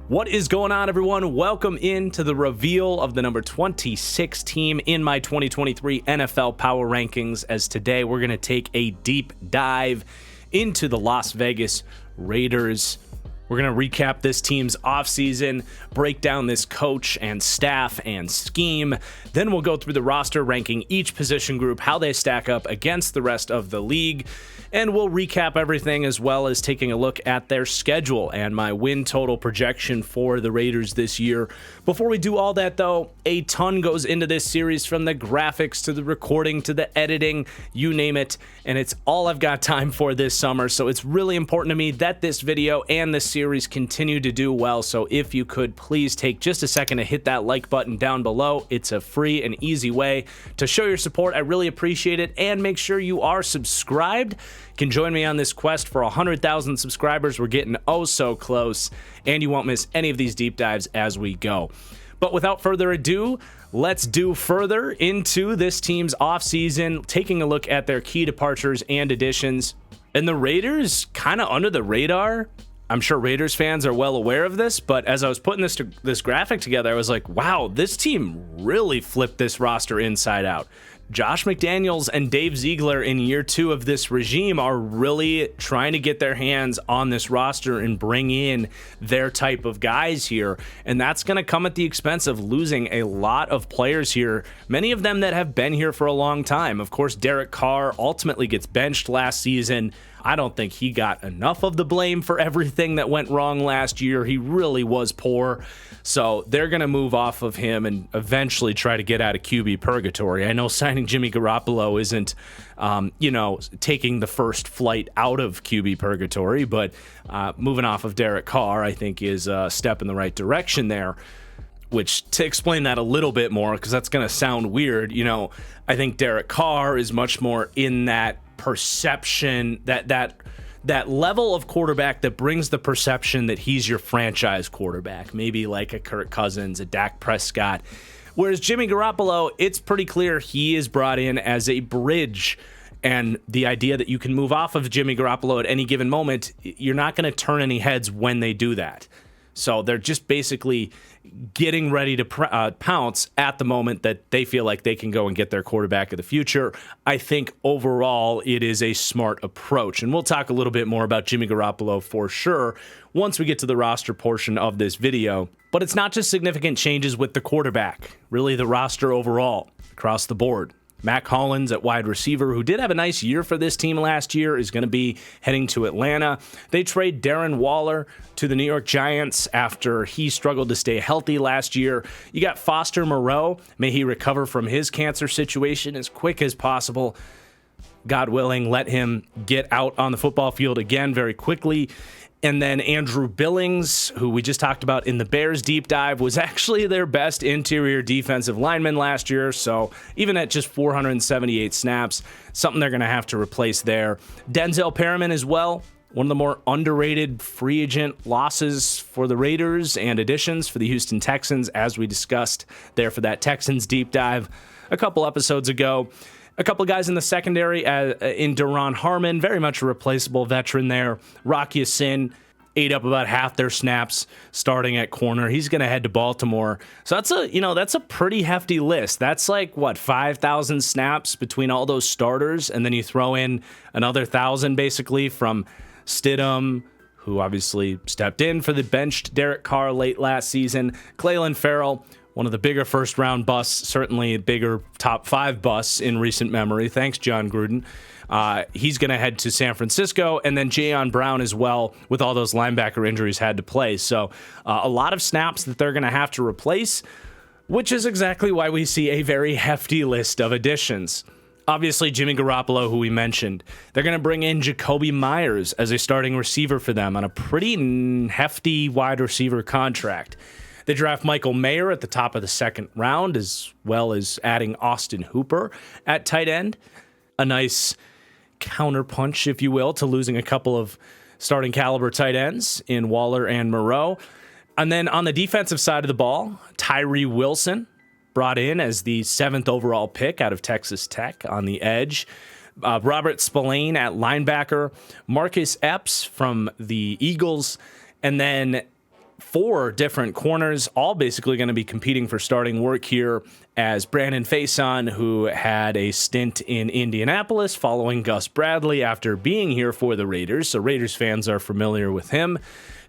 What is going on, everyone? Welcome into the reveal of the number 26 team in my 2023 NFL Power Rankings, as today we're going to take a deep dive into the Las Vegas Raiders. We're going to recap this team's offseason, break down this coach and staff and scheme. Then we'll go through the roster, ranking each position group, how they stack up against the rest of the league. And we'll recap everything, as well as taking a look at their schedule and my win total projection for the Raiders this year. Before we do all that, though, a ton goes into this series, from the graphics to the recording to the editing, you name it. And it's all I've got time for this summer. So it's really important to me that this video and this series continue to do well. So if you could please take just a second to hit that like button down below. It's a free and easy way to show your support. I really appreciate it. And make sure you are subscribed. Can join me on this quest for 100,000 subscribers. We're getting oh so close, and you won't miss any of these deep dives as we go. But without further ado, let's do further into this team's offseason, taking a look at their key departures and additions. And the Raiders, kind of under the radar. I'm sure Raiders fans are well aware of this, but as I was putting this graphic together, I was like, wow, this team really flipped this roster inside out. Josh McDaniels and Dave Ziegler in year 2 of this regime are really trying to get their hands on this roster and bring in their type of guys here. And that's going to come at the expense of losing a lot of players here, many of them that have been here for a long time. Of course, Derek Carr ultimately gets benched last season. I don't think he got enough of the blame for everything that went wrong last year. He really was poor. So they're going to move off of him and eventually try to get out of QB purgatory. I know signing Jimmy Garoppolo isn't, taking the first flight out of QB purgatory, but moving off of Derek Carr, I think, is a step in the right direction there. Which, to explain that a little bit more, because that's going to sound weird, I think Derek Carr is much more in that perception, that level of quarterback that brings the perception that he's your franchise quarterback, maybe like a Kirk Cousins, a Dak Prescott. Whereas Jimmy Garoppolo, it's pretty clear he is brought in as a bridge, and the idea that you can move off of Jimmy Garoppolo at any given moment, you're not going to turn any heads when they do that. So they're just basically getting ready to pounce at the moment that they feel like they can go and get their quarterback of the future. I think overall it is a smart approach. And we'll talk a little bit more about Jimmy Garoppolo for sure once we get to the roster portion of this video. But it's not just significant changes with the quarterback, really the roster overall across the board. Mac Hollins at wide receiver, who did have a nice year for this team last year, is going to be heading to Atlanta. They trade Darren Waller to the New York Giants after he struggled to stay healthy last year. You got Foster Moreau. May he recover from his cancer situation as quick as possible. God willing, let him get out on the football field again very quickly. And then Andrew Billings, who we just talked about in the Bears deep dive, was actually their best interior defensive lineman last year. So even at just 478 snaps, something they're going to have to replace there. Denzel Perryman as well, one of the more underrated free agent losses for the Raiders and additions for the Houston Texans, as we discussed there for that Texans deep dive a couple episodes ago. A couple of guys in the secondary in Duron Harmon, very much a replaceable veteran there. Rocky Sin ate up about half their snaps starting at corner. He's going to head to Baltimore. So that's a pretty hefty list. That's like 5,000 snaps between all those starters, and then you throw in another 1,000 basically from Stidham, who obviously stepped in for the benched Derek Carr late last season. Clelin Ferrell, one of the bigger first-round busts, certainly a bigger top 5 busts in recent memory. Thanks, John Gruden. He's going to head to San Francisco, and then Jayon Brown as well, with all those linebacker injuries had to play. So a lot of snaps that they're going to have to replace, which is exactly why we see a very hefty list of additions. Obviously, Jimmy Garoppolo, who we mentioned. They're going to bring in Jacoby Myers as a starting receiver for them on a pretty hefty wide receiver contract. They draft Michael Mayer at the top of the second round, as well as adding Austin Hooper at tight end. A nice counterpunch, if you will, to losing a couple of starting caliber tight ends in Waller and Moreau. And then on the defensive side of the ball, Tyree Wilson, brought in as the 7th overall pick out of Texas Tech on the edge. Robert Spillane at linebacker, Marcus Epps from the Eagles, and then 4 different corners, all basically going to be competing for starting work here, as Brandon Faison, who had a stint in Indianapolis following Gus Bradley after being here for the Raiders, so Raiders fans are familiar with him.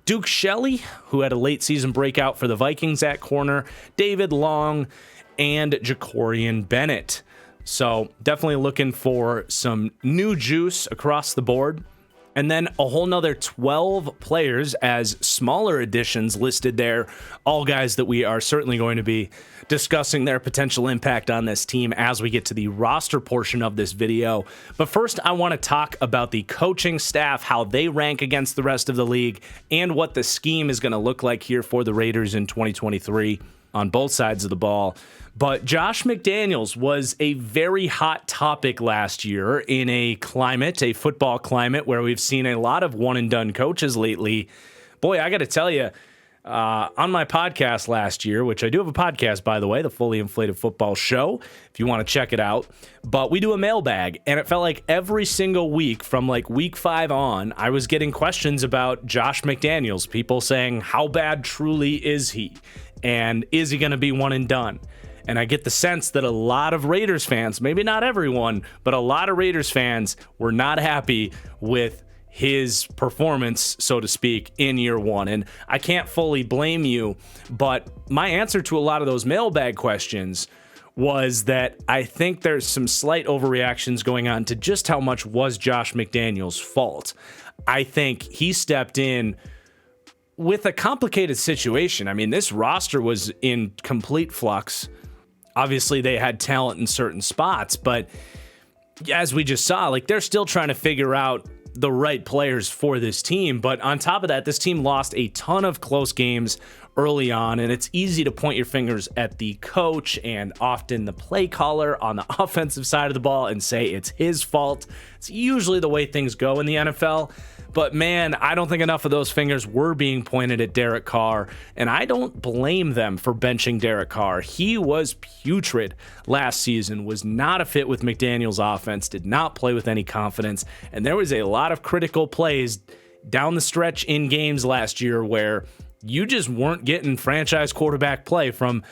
Duke Shelley, who had a late season breakout for the Vikings at corner, David Long, and Jacorian Bennett. So definitely looking for some new juice across the board. And then a whole nother 12 players as smaller additions listed there. All guys that we are certainly going to be discussing their potential impact on this team as we get to the roster portion of this video. But first, I want to talk about the coaching staff, how they rank against the rest of the league, and what the scheme is going to look like here for the Raiders in 2023 on both sides of the ball. But Josh McDaniels was a very hot topic last year in a football climate, where we've seen a lot of one-and-done coaches lately. Boy, I got to tell you, on my podcast last year, which I do have a podcast, by the way, the Fully Inflated Football Show, if you want to check it out, but we do a mailbag, and it felt like every single week from like week 5 on, I was getting questions about Josh McDaniels, people saying, how bad truly is he? And is he going to be one and done? And I get the sense that a lot of Raiders fans, maybe not everyone, but a lot of Raiders fans were not happy with his performance, so to speak, in year 1. And I can't fully blame you, but my answer to a lot of those mailbag questions was that I think there's some slight overreactions going on to just how much was Josh McDaniels' fault. I think he stepped in with a complicated situation. I mean, this roster was in complete flux. Obviously, they had talent in certain spots, but as we just saw, like, they're still trying to figure out the right players for this team. But on top of that, this team lost a ton of close games early on, and it's easy to point your fingers at the coach and often the play caller on the offensive side of the ball and say it's his fault. It's usually the way things go in the NFL. But man, I don't think enough of those fingers were being pointed at Derek Carr, and I don't blame them for benching Derek Carr. He was putrid last season, was not a fit with McDaniels' offense, did not play with any confidence, and there was a lot of critical plays down the stretch in games last year where you just weren't getting franchise quarterback play from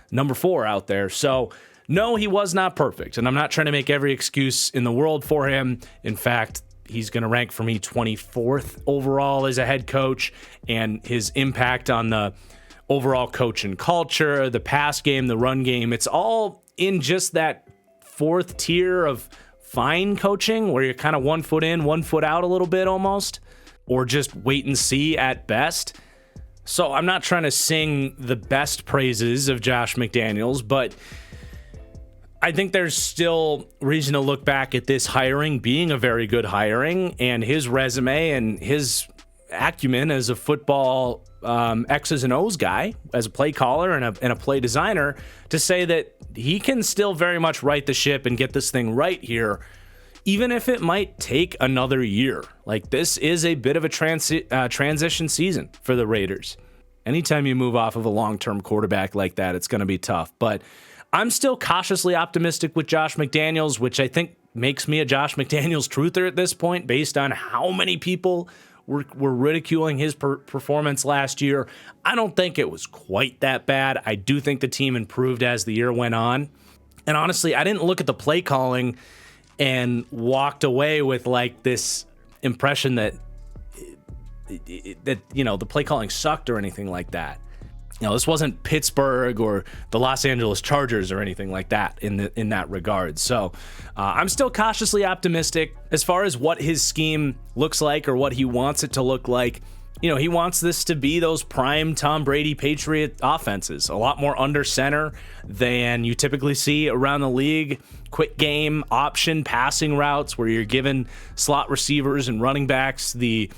number 4 out there. So no, he was not perfect, and I'm not trying to make every excuse in the world for him. In fact, he's going to rank for me 24th overall as a head coach, and his impact on the overall coach and culture, the pass game, the run game, it's all in just that 4th tier of fine coaching where you're kind of 1 foot in, 1 foot out a little bit almost, or just wait and see at best. So I'm not trying to sing the best praises of Josh McDaniels, but I think there's still reason to look back at this hiring being a very good hiring, and his resume and his acumen as a football X's and O's guy, as a play caller and a play designer, to say that he can still very much right the ship and get this thing right here, even if it might take another year. Like, this is a bit of a transition season for the Raiders. Anytime you move off of a long-term quarterback like that, it's going to be tough. But I'm still cautiously optimistic with Josh McDaniels, which I think makes me a Josh McDaniels truther at this point, based on how many people were ridiculing his performance last year. I don't think it was quite that bad. I do think the team improved as the year went on. And honestly, I didn't look at the play calling and walked away with like this impression that the play calling sucked or anything like that. This wasn't Pittsburgh or the Los Angeles Chargers or anything like that in that regard. So I'm still cautiously optimistic as far as what his scheme looks like, or what he wants it to look like. He wants this to be those prime Tom Brady Patriot offenses, a lot more under center than you typically see around the league. Quick game, option passing routes where you're giving slot receivers and running backs the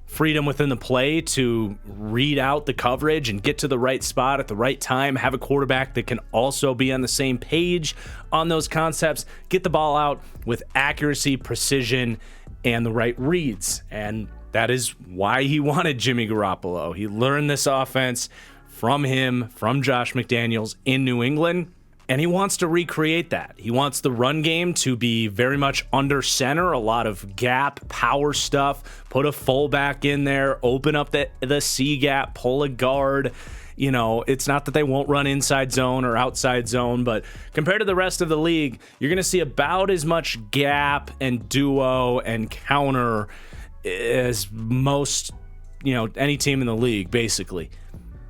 freedom within the play to read out the coverage and get to the right spot at the right time, have a quarterback that can also be on the same page on those concepts, get the ball out with accuracy, precision, and the right reads. And that is why he wanted Jimmy Garoppolo. He learned this offense from Josh McDaniels in New England. And he wants to recreate that. He wants the run game to be very much under center, a lot of gap, power stuff, put a fullback in there, open up the C gap, pull a guard. You know, it's not that they won't run inside zone or outside zone, but compared to the rest of the league, you're going to see about as much gap and duo and counter as most, any team in the league, basically.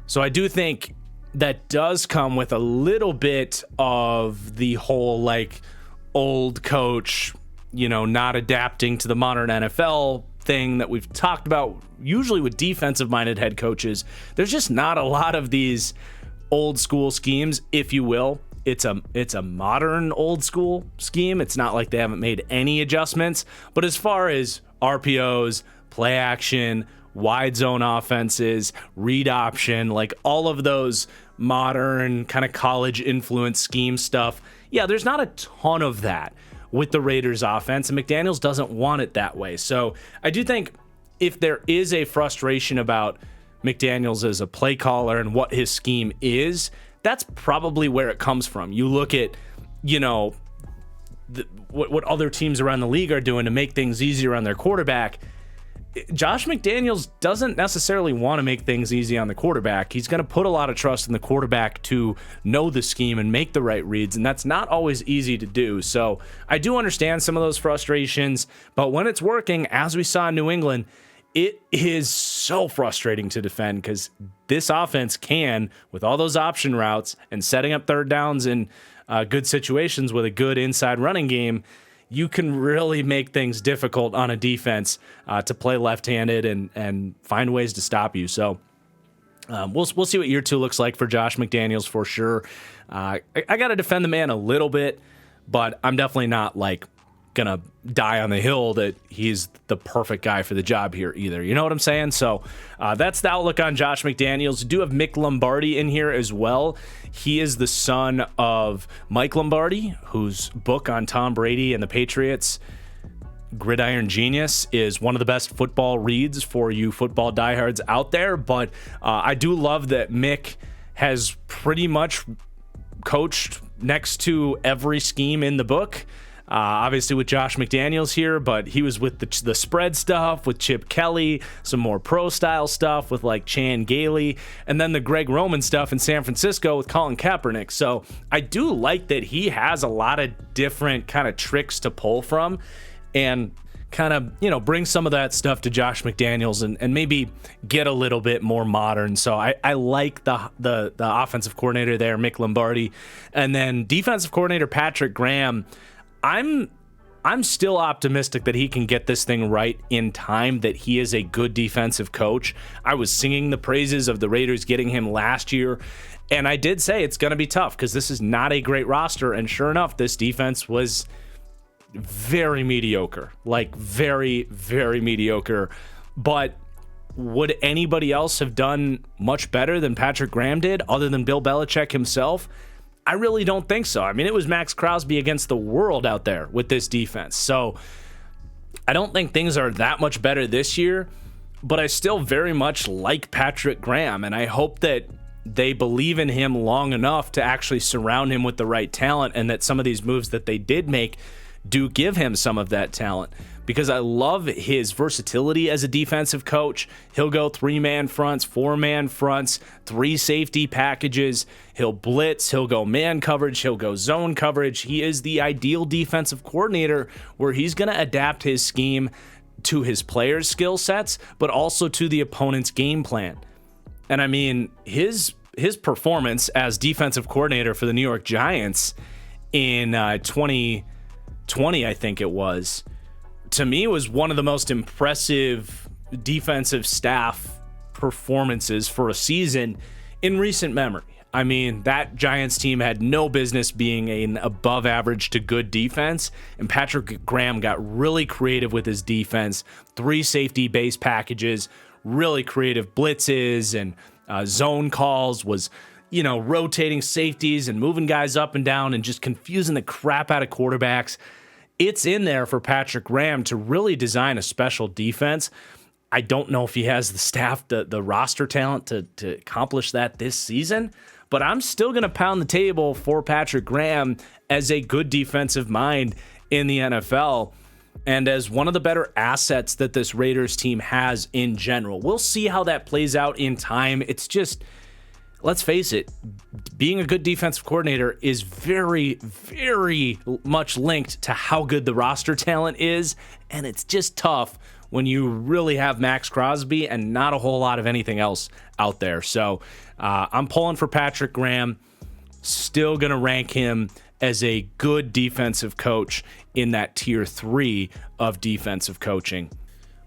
So I do think that does come with a little bit of the whole old coach, not adapting to the modern NFL thing that we've talked about usually with defensive minded head coaches. There's just not a lot of these old school schemes, if you will. It's a modern old school scheme. It's not like they haven't made any adjustments, but as far as RPOs, play action, wide zone offenses, read option, all of those modern kind of college influence scheme stuff. Yeah, there's not a ton of that with the Raiders offense, and McDaniels doesn't want it that way. So I do think if there is a frustration about McDaniels as a play caller and what his scheme is, that's probably where it comes from. You look at, what other teams around the league are doing to make things easier on their quarterback. Josh McDaniels doesn't necessarily want to make things easy on the quarterback. He's going to put a lot of trust in the quarterback to know the scheme and make the right reads, and that's not always easy to do. So I do understand some of those frustrations, but when it's working, as we saw in New England, it is so frustrating to defend because this offense can, with all those option routes and setting up third downs in good situations with a good inside running game, you can really make things difficult on a defense to play left-handed and find ways to stop you. So we'll see what year 2 looks like for Josh McDaniels for sure. I got to defend the man a little bit, but I'm definitely not gonna die on the hill that he's the perfect guy for the job here either. You know what I'm saying? So that's the outlook on Josh McDaniels. We do have Mick Lombardi in here as well. He is the son of Mike Lombardi, whose book on Tom Brady and the Patriots, Gridiron Genius, is one of the best football reads for you football diehards out there. But I do love that Mick has pretty much coached next to every scheme in the book. Obviously with Josh McDaniels here, but he was with the spread stuff with Chip Kelly, some more pro-style stuff with Chan Gailey, and then the Greg Roman stuff in San Francisco with Colin Kaepernick. So I do like that he has a lot of different kind of tricks to pull from and kind of, bring some of that stuff to Josh McDaniels and maybe get a little bit more modern. So I like the offensive coordinator there, Mick Lombardi. And then defensive coordinator Patrick Graham, I'm still optimistic that he can get this thing right in time, that he is a good defensive coach. I was singing the praises of the Raiders getting him last year, and I did say it's going to be tough because this is not a great roster, and sure enough, this defense was very mediocre, very, very mediocre. But would anybody else have done much better than Patrick Graham did, other than Bill Belichick himself? I really don't think so. I mean, it was Max Crosby against the world out there with this defense. So I don't think things are that much better this year, but I still very much like Patrick Graham, and I hope that they believe in him long enough to actually surround him with the right talent, and that some of these moves that they did make do give him some of that talent, because I love his versatility as a defensive coach. He'll go 3-man fronts, 4-man fronts, 3 safety packages. He'll blitz, he'll go man coverage, he'll go zone coverage. He is the ideal defensive coordinator where he's going to adapt his scheme to his players' skill sets, but also to the opponent's game plan. And I mean, his performance as defensive coordinator for the New York Giants in 2020, I think it was, to me was one of the most impressive defensive staff performances for a season in recent memory. I mean, that Giants team had no business being an above average to good defense, and Patrick Graham got really creative with his defense. 3 safety base packages, really creative blitzes and zone calls, was rotating safeties and moving guys up and down and just confusing the crap out of quarterbacks. It's in there for Patrick Graham to really design a special defense. I don't know if he has the staff, the roster talent to accomplish that this season, but I'm still going to pound the table for Patrick Graham as a good defensive mind in the NFL and as one of the better assets that this Raiders team has in general. We'll see how that plays out in time. It's just, let's face it, being a good defensive coordinator is very, very much linked to how good the roster talent is, and it's just tough when you really have Max Crosby and not a whole lot of anything else out there. So I'm pulling for Patrick Graham, still going to rank him as a good defensive coach in that tier 3 of defensive coaching.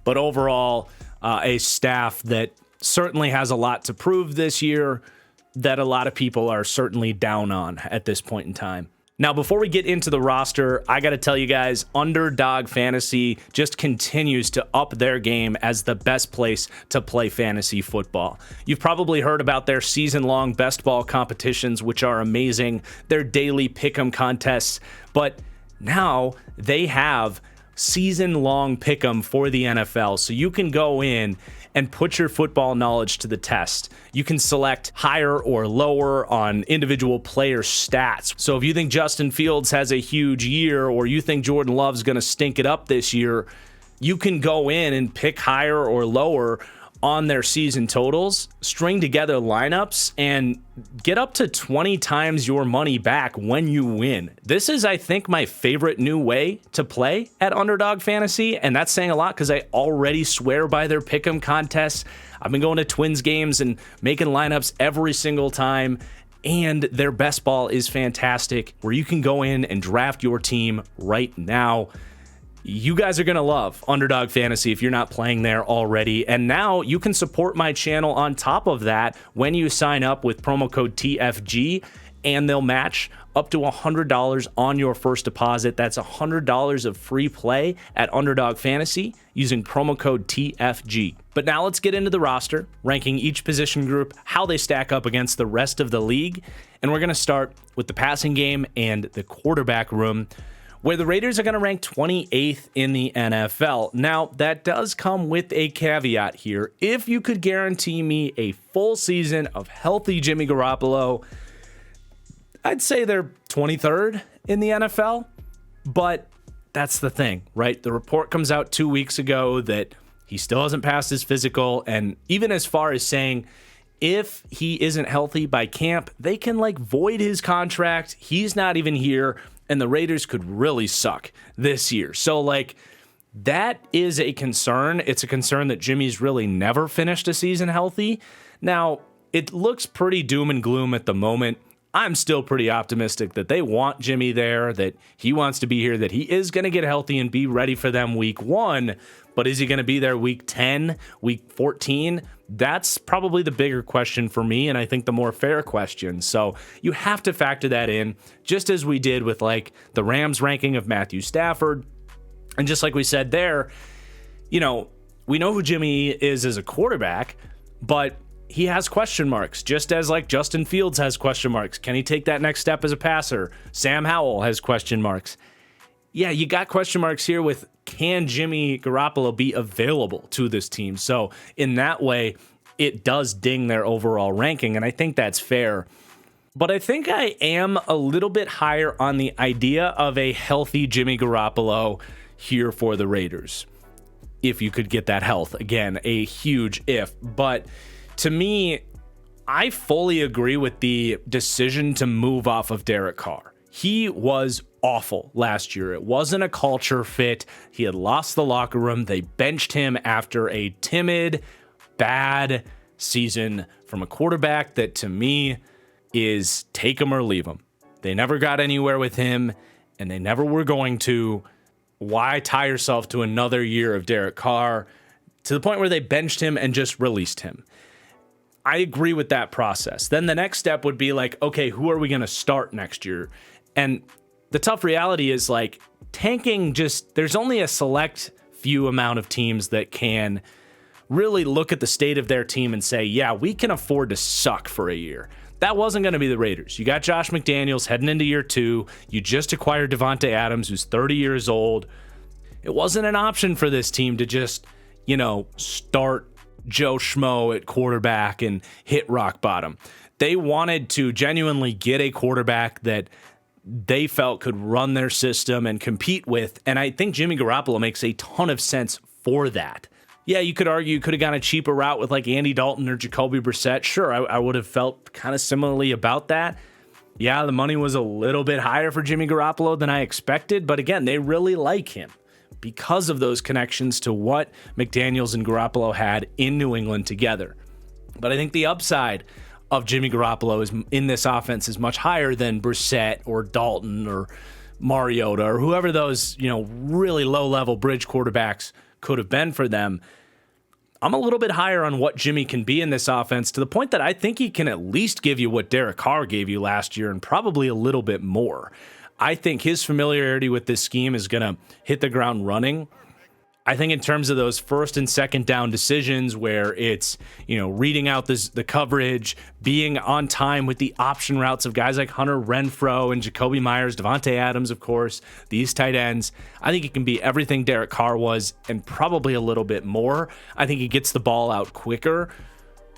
But overall, a staff that certainly has a lot to prove this year that a lot of people are certainly down on at this point in time. Now, before we get into the roster, I got to tell you guys, Underdog Fantasy just continues to up their game as the best place to play fantasy football. You've probably heard about their season-long best ball competitions, which are amazing, their daily pick'em contests, but now they have season-long pick'em for the NFL, so you can go in and put your football knowledge to the test. You can select higher or lower on individual player stats. So if you think Justin Fields has a huge year, or you think Jordan Love's going to stink it up this year, you can go in and pick higher or lower on their season totals, string together lineups, and get up to 20 times your money back when you win. This is, I think, my favorite new way to play at Underdog Fantasy, and that's saying a lot because I already swear by their pick'em contests. I've been going to Twins games and making lineups every single time, and their best ball is fantastic, where you can go in and draft your team right now. You guys are going to love Underdog Fantasy if you're not playing there already. And now you can support my channel on top of that when you sign up with promo code TFG, and they'll match up to $100 on your first deposit. That's $100 of free play at Underdog Fantasy using promo code TFG. But now let's get into the roster, ranking each position group, how they stack up against the rest of the league. And we're going to start with the passing game and the quarterback room, where the Raiders are going to rank 28th in the NFL. Now, that does come with a caveat here. If you could guarantee me a full season of healthy Jimmy Garoppolo, I'd say they're 23rd in the NFL. But that's the thing, right? The report comes out 2 weeks ago that he still hasn't passed his physical. And even as far as saying, if he isn't healthy by camp, they can void his contract. He's not even here. And the Raiders could really suck this year. So, that is a concern. It's a concern that Jimmy's really never finished a season healthy. Now, it looks pretty doom and gloom at the moment. I'm still pretty optimistic that they want Jimmy there, that he wants to be here, that he is going to get healthy and be ready for them week 1. But is he going to be there week 10, week 14? That's probably the bigger question for me, and I think the more fair question. So you have to factor that in, just as we did with the Rams ranking of Matthew Stafford. And just like we said there, we know who Jimmy is as a quarterback, but he has question marks, just as Justin Fields has question marks. Can he take that next step as a passer? Sam Howell has question marks. Yeah, you got question marks here with, can Jimmy Garoppolo be available to this team? So in that way, it does ding their overall ranking, and I think that's fair. But I think I am a little bit higher on the idea of a healthy Jimmy Garoppolo here for the Raiders. If you could get that health. Again, a huge if. But to me, I fully agree with the decision to move off of Derek Carr. He was awful last year. It wasn't a culture fit. He had lost the locker room. They benched him after a timid, bad season from a quarterback that, to me, is take him or leave him. They never got anywhere with him, and they never were going to. Why tie yourself to another year of Derek Carr, to the point where they benched him and just released him? I agree with that process. Then the next step would be okay, who are we going to start next year? And the tough reality is tanking, there's only a select few amount of teams that can really look at the state of their team and say, yeah, we can afford to suck for a year. That wasn't going to be the Raiders. You got Josh McDaniels heading into year 2. You just acquired Devontae Adams, who's 30 years old. It wasn't an option for this team to just, start Joe Schmo at quarterback and hit rock bottom. they wanted to genuinely get a quarterback that they felt could run their system and compete with. And I think Jimmy Garoppolo makes a ton of sense for that. Yeah, you could argue you could have gone a cheaper route with like Andy Dalton or Jacoby Brissett. Sure, I would have felt kind of similarly about that. Yeah, the money was a little bit higher for Jimmy Garoppolo than I expected. But again, they really like him because of those connections to what McDaniels and Garoppolo had in New England together. But I think the upside of Jimmy Garoppolo is in this offense is much higher than Brissett or Dalton or Mariota or whoever those, really low-level bridge quarterbacks could have been for them. I'm a little bit higher on what Jimmy can be in this offense, to the point that I think he can at least give you what Derek Carr gave you last year and probably a little bit more. I think his familiarity with this scheme is going to hit the ground running. I think in terms of those first and second down decisions where it's, reading out the coverage, being on time with the option routes of guys like Hunter Renfrow and Jacoby Myers, Devontae Adams, of course, these tight ends, I think it can be everything Derek Carr was and probably a little bit more. I think he gets the ball out quicker,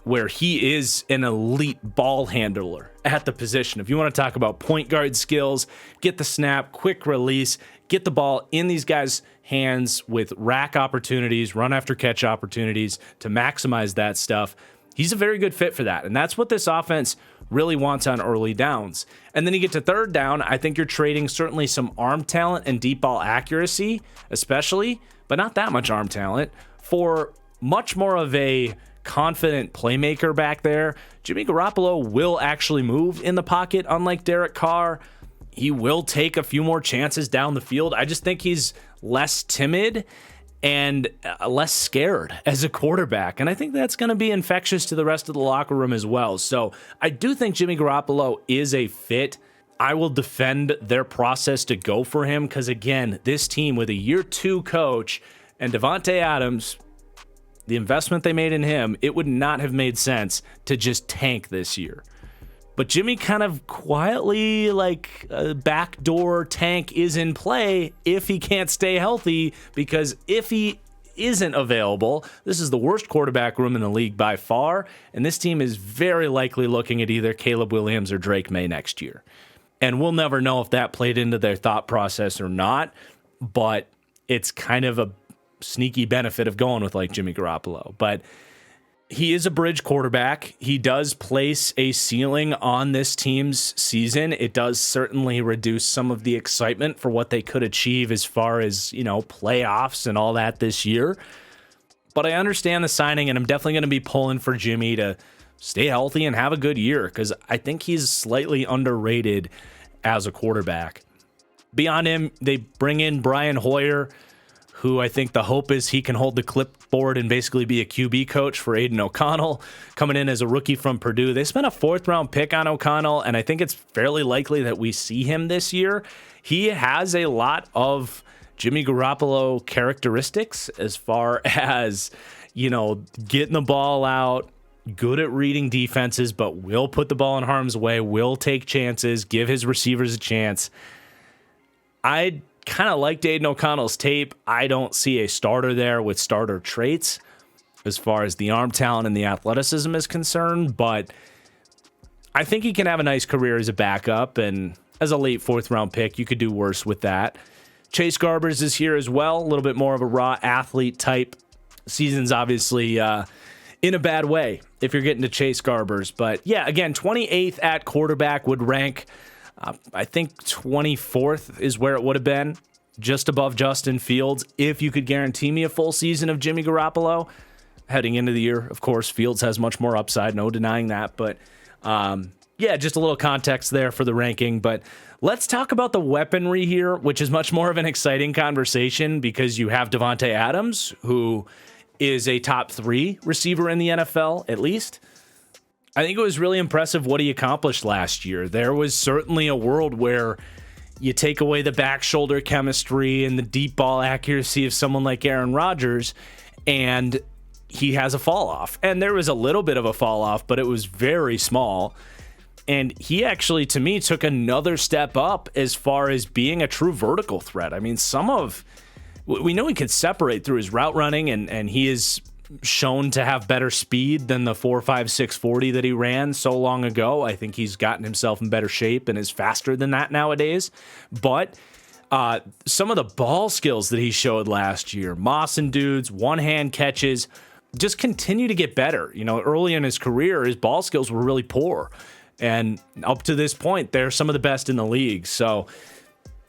where he is an elite ball handler at the position. If you want to talk about point guard skills, get the snap, quick release, get the ball in these guys' hands with rack opportunities, run after catch opportunities to maximize that stuff. He's a very good fit for that. And that's what this offense really wants on early downs. And then you get to third down, I think you're trading certainly some arm talent and deep ball accuracy, especially, but not that much arm talent, for much more of a confident playmaker back there. Jimmy Garoppolo will actually move in the pocket, unlike Derek Carr. He will take a few more chances down the field. I just think he's less timid and less scared as a quarterback. And I think that's going to be infectious to the rest of the locker room as well. So I do think Jimmy Garoppolo is a fit. I will defend their process to go for him because, again, this team with a year 2 coach and Devontae Adams, the investment they made in him, it would not have made sense to just tank this year. But Jimmy kind of quietly, like a backdoor tank is in play if he can't stay healthy, because if he isn't available, this is the worst quarterback room in the league by far, and this team is very likely looking at either Caleb Williams or Drake May next year. And we'll never know if that played into their thought process or not, but it's kind of a sneaky benefit of going with like Jimmy Garoppolo. But he is a bridge quarterback. He does place a ceiling on this team's season. It does certainly reduce some of the excitement for what they could achieve as far as, playoffs and all that this year. But I understand the signing, and I'm definitely going to be pulling for Jimmy to stay healthy and have a good year, because I think he's slightly underrated as a quarterback. Beyond him, they bring in Brian Hoyer, who I think the hope is he can hold the clipboard and basically be a QB coach for Aiden O'Connell, coming in as a rookie from Purdue. They spent a 4th-round pick on O'Connell, and I think it's fairly likely that we see him this year. He has a lot of Jimmy Garoppolo characteristics as far as, getting the ball out, good at reading defenses, but will put the ball in harm's way, will take chances, give his receivers a chance. I kind of liked Aiden O'Connell's tape. I don't see a starter there with starter traits as far as the arm talent and the athleticism is concerned, but I think he can have a nice career as a backup, and as a late 4th-round pick, you could do worse with that. Chase Garbers is here as well, a little bit more of a raw athlete type. Season's obviously in a bad way if you're getting to Chase Garbers, but yeah, again, 28th at quarterback would rank I think 24th is where it would have been, just above Justin Fields, if you could guarantee me a full season of Jimmy Garoppolo. Heading into the year, of course, Fields has much more upside, no denying that. But just a little context there for the ranking. But let's talk about the weaponry here, which is much more of an exciting conversation, because you have Devontae Adams, who is a top 3 receiver in the NFL, at least. I think it was really impressive what he accomplished last year. There was certainly a world where you take away the back shoulder chemistry and the deep ball accuracy of someone like Aaron Rodgers, and he has a fall off. And there was a little bit of a fall off, but it was very small. And he actually, to me, took another step up as far as being a true vertical threat. I mean, we know he can separate through his route running, and he is shown to have better speed than the 4.56 40 that he ran so long ago. I think he's gotten himself in better shape and is faster than that nowadays. But some of the ball skills that he showed last year, mossing dudes, one-hand catches, just continue to get better. You know, early in his career, his ball skills were really poor. And up to this point, they're some of the best in the league. So,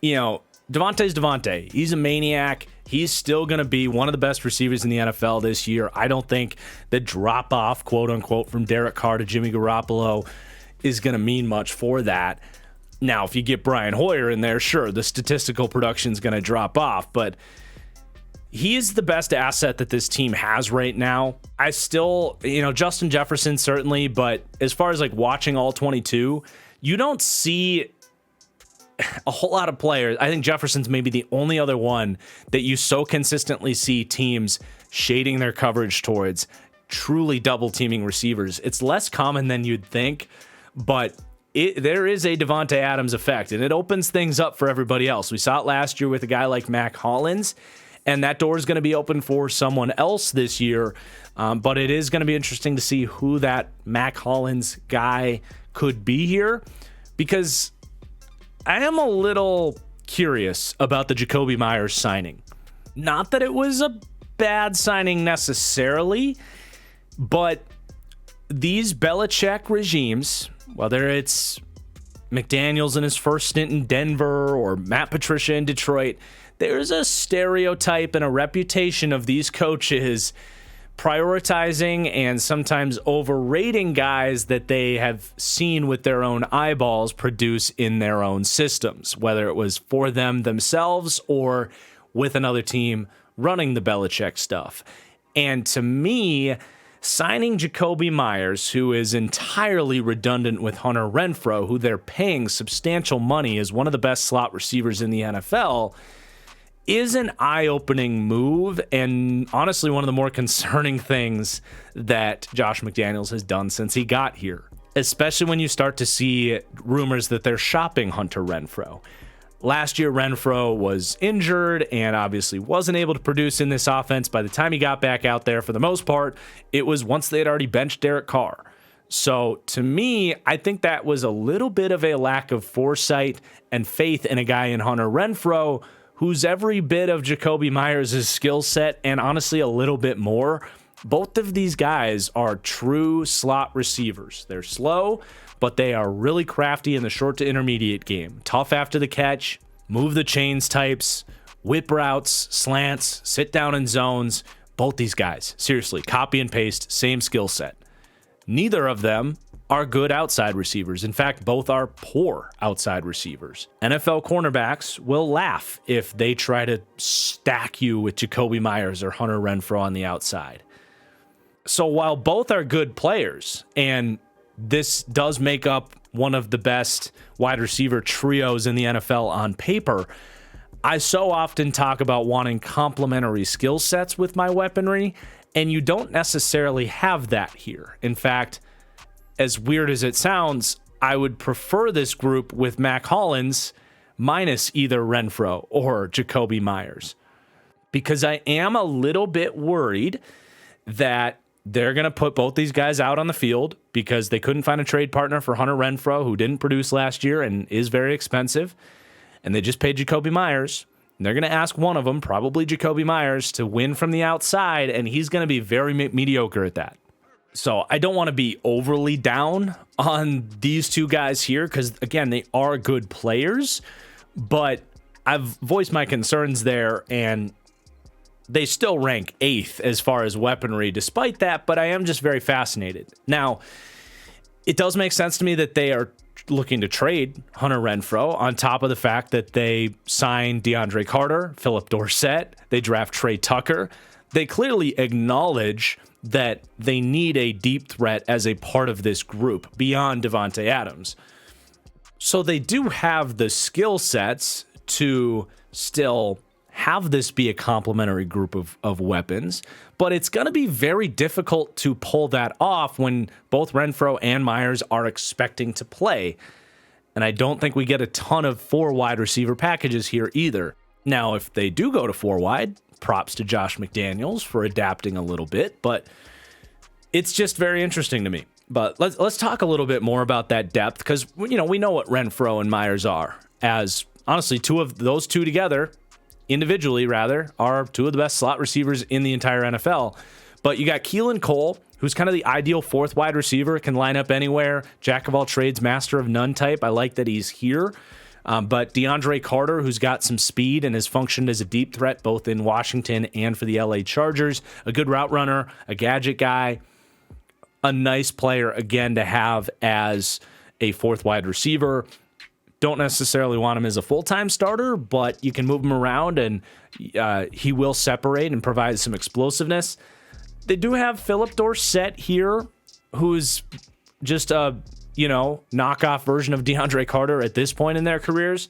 you know, Devontae's Devontae. He's a maniac. He's still going to be one of the best receivers in the NFL this year. I don't think the drop-off, quote-unquote, from Derek Carr to Jimmy Garoppolo is going to mean much for that. Now, if you get Brian Hoyer in there, sure, the statistical production is going to drop off, but he is the best asset that this team has right now. I still, you know, Justin Jefferson certainly, but as far as like watching all 22, you don't see a whole lot of players. I think Jefferson's maybe the only other one that you so consistently see teams shading their coverage towards, truly double teaming receivers. It's less common than you'd think, but there is a Devontae Adams effect, and it opens things up for everybody else. We saw it last year with a guy like Mac Hollins, and that door is going to be open for someone else this year. But it is going to be interesting to see who that Mac Hollins guy could be here, because I am a little curious about the Jakobi Meyers signing. Not that it was a bad signing necessarily, but these Belichick regimes, whether it's McDaniels in his first stint in Denver or Matt Patricia in Detroit, there's a stereotype and a reputation of these coaches prioritizing and sometimes overrating guys that they have seen with their own eyeballs produce in their own systems, whether it was for them themselves or with another team running the Belichick stuff. And to me, signing Jakobi Meyers, who is entirely redundant with Hunter Renfrow, who they're paying substantial money as one of the best slot receivers in the NFL, is an eye-opening move, and honestly one of the more concerning things that Josh McDaniels has done since he got here, especially when you start to see rumors that they're shopping Hunter Renfrow. Last year, Renfrow was injured and obviously wasn't able to produce in this offense. By the time he got back out there, for the most part, it was once they had already benched Derek Carr. So to me, I think that was a little bit of a lack of foresight and faith in a guy in Hunter Renfrow, who's every bit of Jakobi Meyers' skill set, and honestly a little bit more. Both of these guys are true slot receivers. They're slow, but they are really crafty in the short to intermediate game. Tough after the catch, move the chains types, whip routes, slants, sit down in zones. Both these guys, seriously, copy and paste, same skill set. Neither of them are good outside receivers. In fact, both are poor outside receivers. NFL cornerbacks will laugh if they try to stack you with Jakobi Meyers or Hunter Renfrow on the outside. So while both are good players, and this does make up one of the best wide receiver trios in the NFL on paper, I so often talk about wanting complementary skill sets with my weaponry, and you don't necessarily have that here. In fact, as weird as it sounds, I would prefer this group with Mac Hollins minus either Renfrow or Jakobi Meyers, because I am a little bit worried that they're going to put both these guys out on the field because they couldn't find a trade partner for Hunter Renfrow, who didn't produce last year and is very expensive, and they just paid Jakobi Meyers. And they're going to ask one of them, probably Jakobi Meyers, to win from the outside, and he's going to be very mediocre at that. So I don't want to be overly down on these two guys here because, again, they are good players, but I've voiced my concerns there, and they still rank 8th as far as weaponry despite that, but I am just very fascinated. Now, it does make sense to me that they are looking to trade Hunter Renfrow on top of the fact that they signed DeAndre Carter, Philip Dorsett, they draft Trey Tucker. They clearly acknowledge that they need a deep threat as a part of this group beyond Devontae Adams. So they do have the skill sets to still have this be a complementary group of weapons, but it's going to be very difficult to pull that off when both Renfrow and Meyers are expecting to play. And I don't think we get a ton of 4 wide receiver packages here either. Now, if they do go to 4 wide, props to Josh McDaniels for adapting a little bit, but it's just very interesting to me. But let's talk a little bit more about that depth, because we know what Renfrow and Myers are. As honestly, those two together, individually rather, are two of the best slot receivers in the entire NFL. But you got Keelan Cole, who's kind of the ideal 4th wide receiver, can line up anywhere, jack of all trades, master of none type. I like that he's here. But DeAndre Carter, who's got some speed and has functioned as a deep threat both in Washington and for the LA Chargers, a good route runner, a gadget guy, a nice player, again, to have as a 4th wide receiver. Don't necessarily want him as a full-time starter, but you can move him around and he will separate and provide some explosiveness. They do have Philip Dorsett here, who's just a, knockoff version of DeAndre Carter at this point in their careers.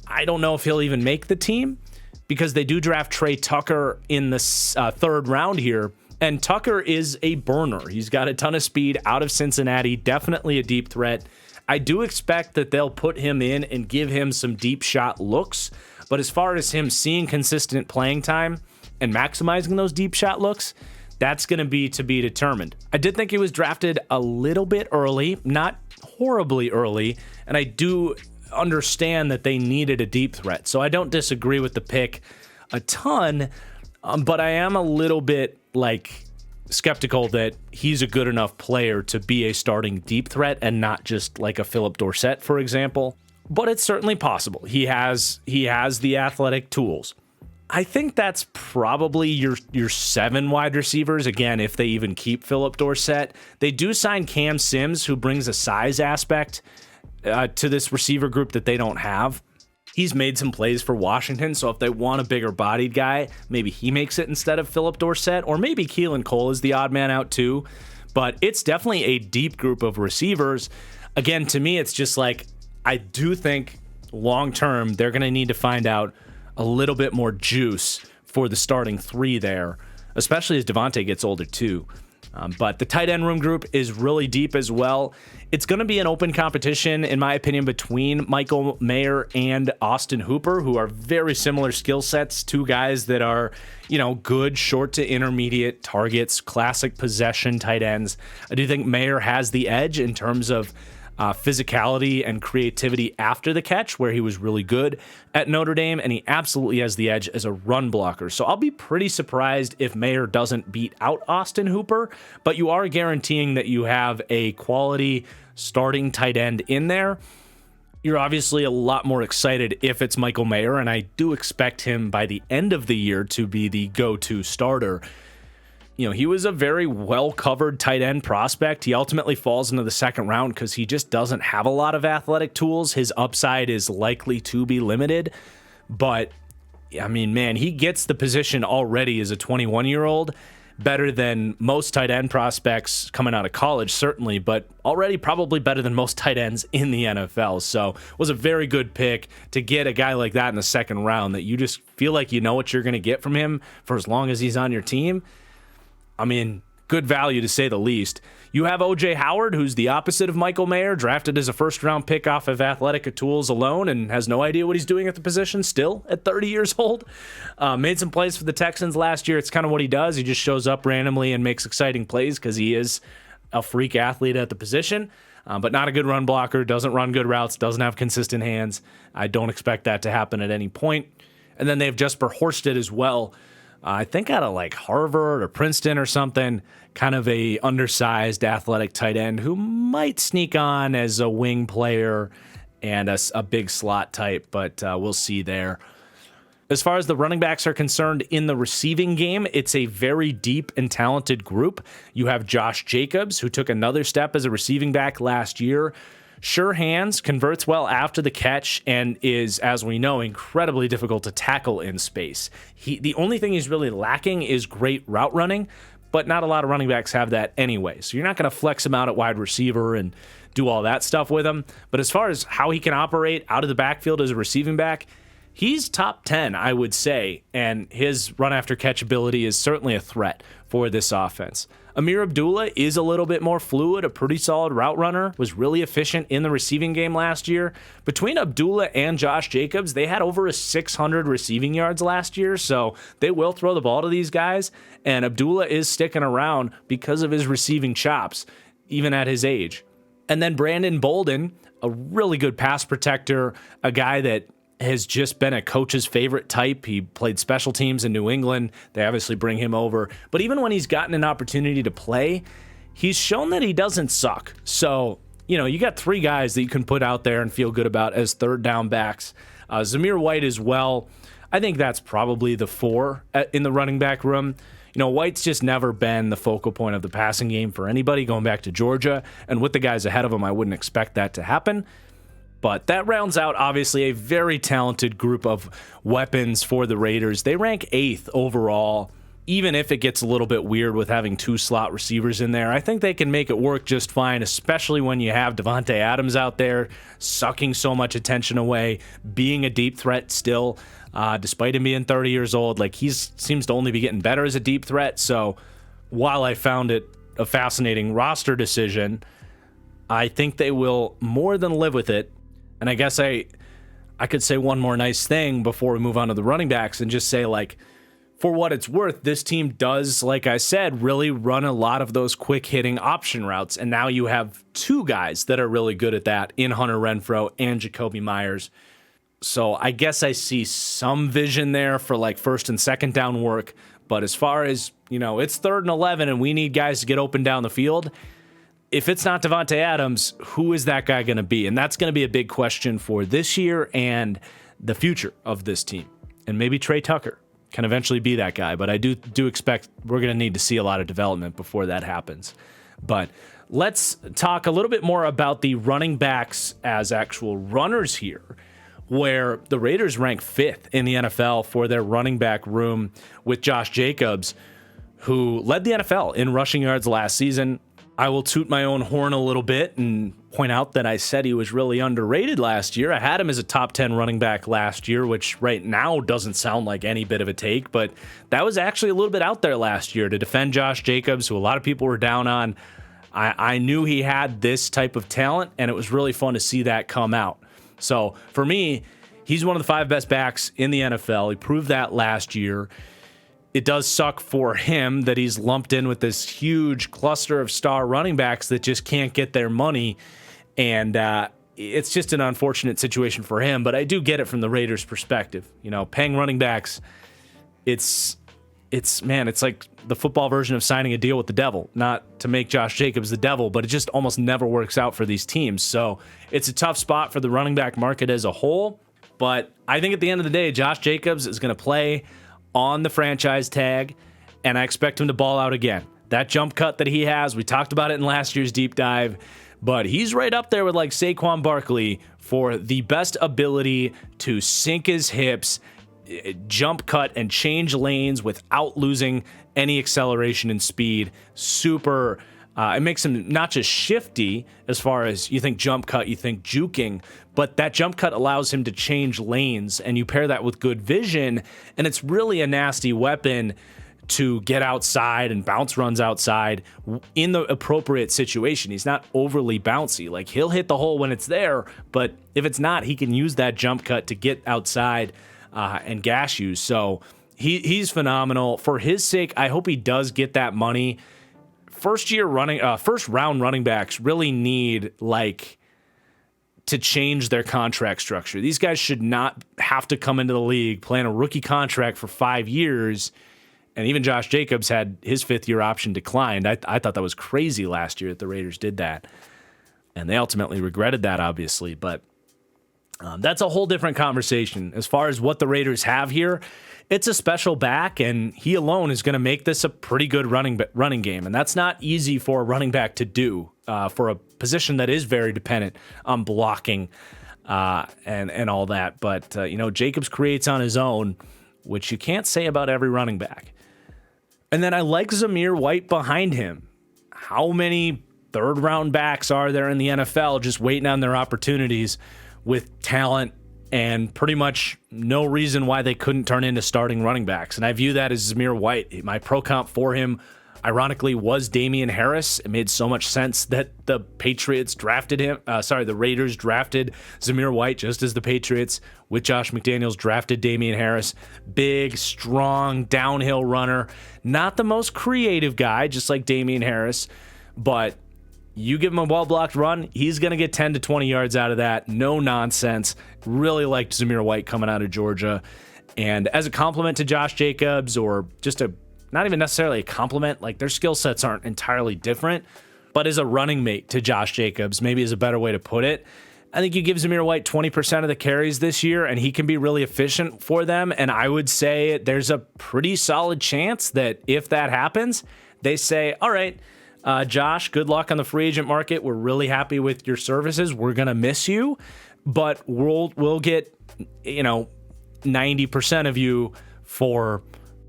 I don't know if he'll even make the team, because they do draft Trey Tucker in the 3rd round here. And Tucker is a burner. He's got a ton of speed out of Cincinnati, definitely a deep threat. I do expect that they'll put him in and give him some deep shot looks. But as far as him seeing consistent playing time and maximizing those deep shot looks, that's going to be determined. I did think he was drafted a little bit early, not horribly early, and I do understand that they needed a deep threat. So I don't disagree with the pick a ton, but I am a little bit skeptical that he's a good enough player to be a starting deep threat and not just like a Philip Dorsett, for example. But it's certainly possible. He has the athletic tools. I think that's probably your 7 wide receivers, again, if they even keep Philip Dorsett. They do sign Cam Sims, who brings a size aspect to this receiver group that they don't have. He's made some plays for Washington, so if they want a bigger bodied guy, maybe he makes it instead of Philip Dorsett, or maybe Keelan Cole is the odd man out too. But it's definitely a deep group of receivers. Again, to me, it's just I do think long term they're going to need to find out a little bit more juice for the starting 3 there, especially as Devontae gets older too. But the tight end room group is really deep as well. It's going to be an open competition, in my opinion, between Michael Mayer and Austin Hooper, who are very similar skill sets. 2 guys that are, good short to intermediate targets, classic possession tight ends. I do think Mayer has the edge in terms of physicality and creativity after the catch, where he was really good at Notre Dame, and he absolutely has the edge as a run blocker. So I'll be pretty surprised if Mayer doesn't beat out Austin Hooper, but you are guaranteeing that you have a quality starting tight end in there. You're obviously a lot more excited if it's Michael Mayer, and I do expect him by the end of the year to be the go-to starter. He was a very well-covered tight end prospect. He ultimately falls into the 2nd round because he just doesn't have a lot of athletic tools. His upside is likely to be limited. But, he gets the position already as a 21-year-old, better than most tight end prospects coming out of college, certainly, but already probably better than most tight ends in the NFL. So it was a very good pick to get a guy like that in the 2nd round that you just feel like you know what you're going to get from him for as long as he's on your team. Good value to say the least. You have O.J. Howard, who's the opposite of Michael Mayer, drafted as a 1st-round pick off of athletic tools alone and has no idea what he's doing at the position still at 30 years old. Made some plays for the Texans last year. It's kind of what he does. He just shows up randomly and makes exciting plays because he is a freak athlete at the position, but not a good run blocker, doesn't run good routes, doesn't have consistent hands. I don't expect that to happen at any point. And then they have Jesper Horsted as well. I think out of Harvard or Princeton or something, kind of a undersized athletic tight end who might sneak on as a wing player and a big slot type, but we'll see there. As far as the running backs are concerned in the receiving game, it's a very deep and talented group. You have Josh Jacobs, who took another step as a receiving back last year. Sure hands, converts well after the catch, and is, as we know, incredibly difficult to tackle in space. The only thing he's really lacking is great route running, but not a lot of running backs have that anyway. So you're not going to flex him out at wide receiver and do all that stuff with him. But as far as how he can operate out of the backfield as a receiving back, he's top 10, I would say, and his run after catch ability is certainly a threat for this offense. Amir Abdullah is a little bit more fluid, a pretty solid route runner, was really efficient in the receiving game last year. Between Abdullah and Josh Jacobs, they had over 600 receiving yards last year, so they will throw the ball to these guys, and Abdullah is sticking around because of his receiving chops, even at his age. And then Brandon Bolden, a really good pass protector, a guy that has just been a coach's favorite type. He played special teams in New England. They obviously bring him over. But even when he's gotten an opportunity to play, he's shown that he doesn't suck. So, you got 3 guys that you can put out there and feel good about as third down backs. Zamir White as well. I think that's probably the 4 in the running back room. White's just never been the focal point of the passing game for anybody going back to Georgia. And with the guys ahead of him, I wouldn't expect that to happen. But that rounds out, obviously, a very talented group of weapons for the Raiders. They rank 8th overall, even if it gets a little bit weird with having 2 slot receivers in there. I think they can make it work just fine, especially when you have Davante Adams out there sucking so much attention away, being a deep threat still, despite him being 30 years old. Like, he seems to only be getting better as a deep threat. So while I found it a fascinating roster decision, I think they will more than live with it. And I guess I could say one more nice thing before we move on to the running backs and just say, like, for what it's worth, this team does, like I said, really run a lot of those quick-hitting option routes. And now you have 2 guys that are really good at that in Hunter Renfrow and Jacoby Myers. So I guess I see some vision there for, like, first and second down work. But as far as, it's 3rd and 11 and we need guys to get open down the field, if it's not Davante Adams, who is that guy going to be? And that's going to be a big question for this year and the future of this team. And maybe Trey Tucker can eventually be that guy, but I do expect we're going to need to see a lot of development before that happens. But let's talk a little bit more about the running backs as actual runners here, where the Raiders rank 5th in the NFL for their running back room with Josh Jacobs, who led the NFL in rushing yards last season. I will toot my own horn a little bit and point out that I said he was really underrated last year. I had him as a top 10 running back last year, which right now doesn't sound like any bit of a take, but that was actually a little bit out there last year to defend Josh Jacobs, who a lot of people were down on. I knew he had this type of talent, and it was really fun to see that come out. So for me, he's one of the 5 best backs in the NFL. He proved that last year. It does suck for him that he's lumped in with this huge cluster of star running backs that just can't get their money. And it's just an unfortunate situation for him. But I do get it from the Raiders' perspective. Paying running backs, it's like the football version of signing a deal with the devil. Not to make Josh Jacobs the devil, but it just almost never works out for these teams. So it's a tough spot for the running back market as a whole. But I think at the end of the day, Josh Jacobs is going to play on the franchise tag, and I expect him to ball out again. That jump cut that he has, we talked about it in last year's deep dive, but he's right up there with like Saquon Barkley for the best ability to sink his hips, jump cut, and change lanes without losing any acceleration and speed. Super. It makes him not just shifty as far as you think jump cut, you think juking, but that jump cut allows him to change lanes, and you pair that with good vision, and it's really a nasty weapon to get outside and bounce runs outside in the appropriate situation. He's not overly bouncy. Like, he'll hit the hole when it's there, but if it's not, he can use that jump cut to get outside and gash you. So he's phenomenal. For his sake, I hope he does get that money. First round running backs really need to change their contract structure. These guys should not have to come into the league playing a rookie contract for 5 years. And even Josh Jacobs had his 5th-year option declined. I thought that was crazy last year that the Raiders did that. And they ultimately regretted that, obviously. But that's a whole different conversation. As far as what the Raiders have here, it's a special back, and he alone is going to make this a pretty good running game. And that's not easy for a running back to do for a position that is very dependent on blocking and all that. But, Jacobs creates on his own, which you can't say about every running back. And then I like Zamir White behind him. How many third-round backs are there in the NFL just waiting on their opportunities with talent and pretty much no reason why they couldn't turn into starting running backs. And I view that as Zamir White. My pro comp for him, ironically, was Damian Harris. It made so much sense that the Patriots drafted him. The Raiders drafted Zamir White just as the Patriots with Josh McDaniels drafted Damian Harris. Big, strong, downhill runner. Not the most creative guy, just like Damian Harris, but you give him a well-blocked run, he's going to get 10 to 20 yards out of that. No nonsense. Really liked Zamir White coming out of Georgia. And as a compliment to Josh Jacobs, or just not even necessarily a compliment, like their skill sets aren't entirely different, but as a running mate to Josh Jacobs, maybe is a better way to put it. I think you give Zamir White 20% of the carries this year, and he can be really efficient for them. And I would say there's a pretty solid chance that if that happens, they say, all right, Josh, good luck on the free agent market. We're really happy with your services. We're going to miss you, but we'll get, 90% of you for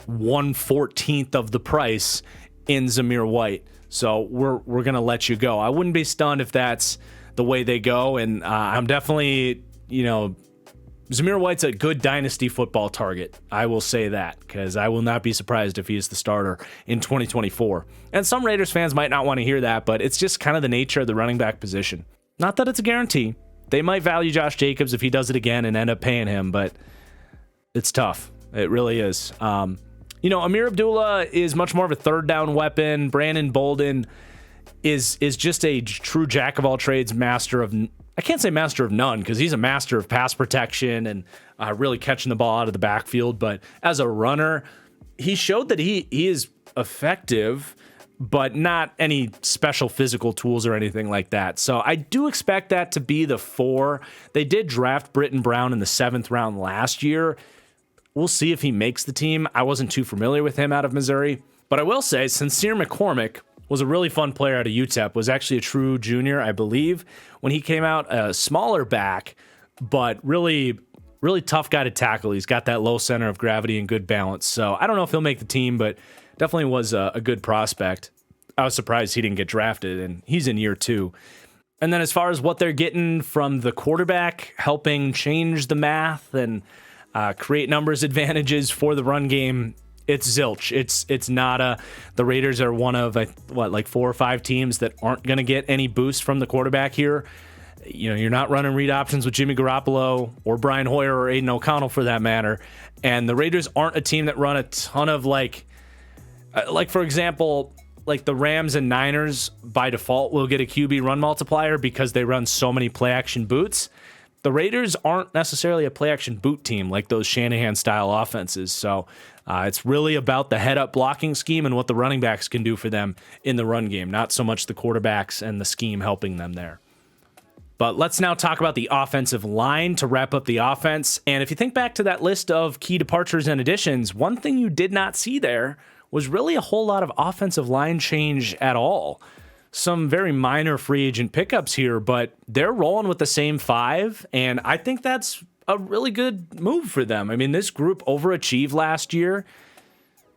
1/14 of the price in Zamir White. So we're going to let you go. I wouldn't be stunned if that's the way they go. And I'm definitely, Zamir White's a good dynasty football target. I will say that, because I will not be surprised if he is the starter in 2024. And some Raiders fans might not want to hear that, but it's just kind of the nature of the running back position. Not that it's a guarantee. They might value Josh Jacobs if he does it again and end up paying him, but it's tough. It really is. Amir Abdullah is much more of a third down weapon. Brandon Bolden is just a true jack of all trades, master of, I can't say master of none, because he's a master of pass protection and really catching the ball out of the backfield. But as a runner, he showed that he is effective, but not any special physical tools or anything like that. So I do expect that to be the 4. They did draft Britton Brown in the 7th round last year. We'll see if he makes the team. I wasn't too familiar with him out of Missouri. But I will say, Sincere McCormick was a really fun player out of UTEP, was actually a true junior, I believe, when he came out, a smaller back, but really, really tough guy to tackle. He's got that low center of gravity and good balance. So I don't know if he'll make the team, but definitely was a good prospect. I was surprised he didn't get drafted, and he's in year 2. And then as far as what they're getting from the quarterback, helping change the math and create numbers advantages for the run game, it's zilch. It's nada. The Raiders are one of, 4 or 5 teams that aren't going to get any boost from the quarterback here. You're not running read options with Jimmy Garoppolo or Brian Hoyer or Aiden O'Connell for that matter. And the Raiders aren't a team that run a ton of for example, the Rams and Niners by default will get a QB run multiplier because they run so many play action boots. The Raiders aren't necessarily a play action boot team like those Shanahan style offenses. So it's really about the head up blocking scheme and what the running backs can do for them in the run game, not so much the quarterbacks and the scheme helping them there. But let's now talk about the offensive line to wrap up the offense. And if you think back to that list of key departures and additions, one thing you did not see there was really a whole lot of offensive line change at all. Some very minor free agent pickups here, but they're rolling with the same 5, and I think that's a really good move for them. I mean, this group overachieved last year.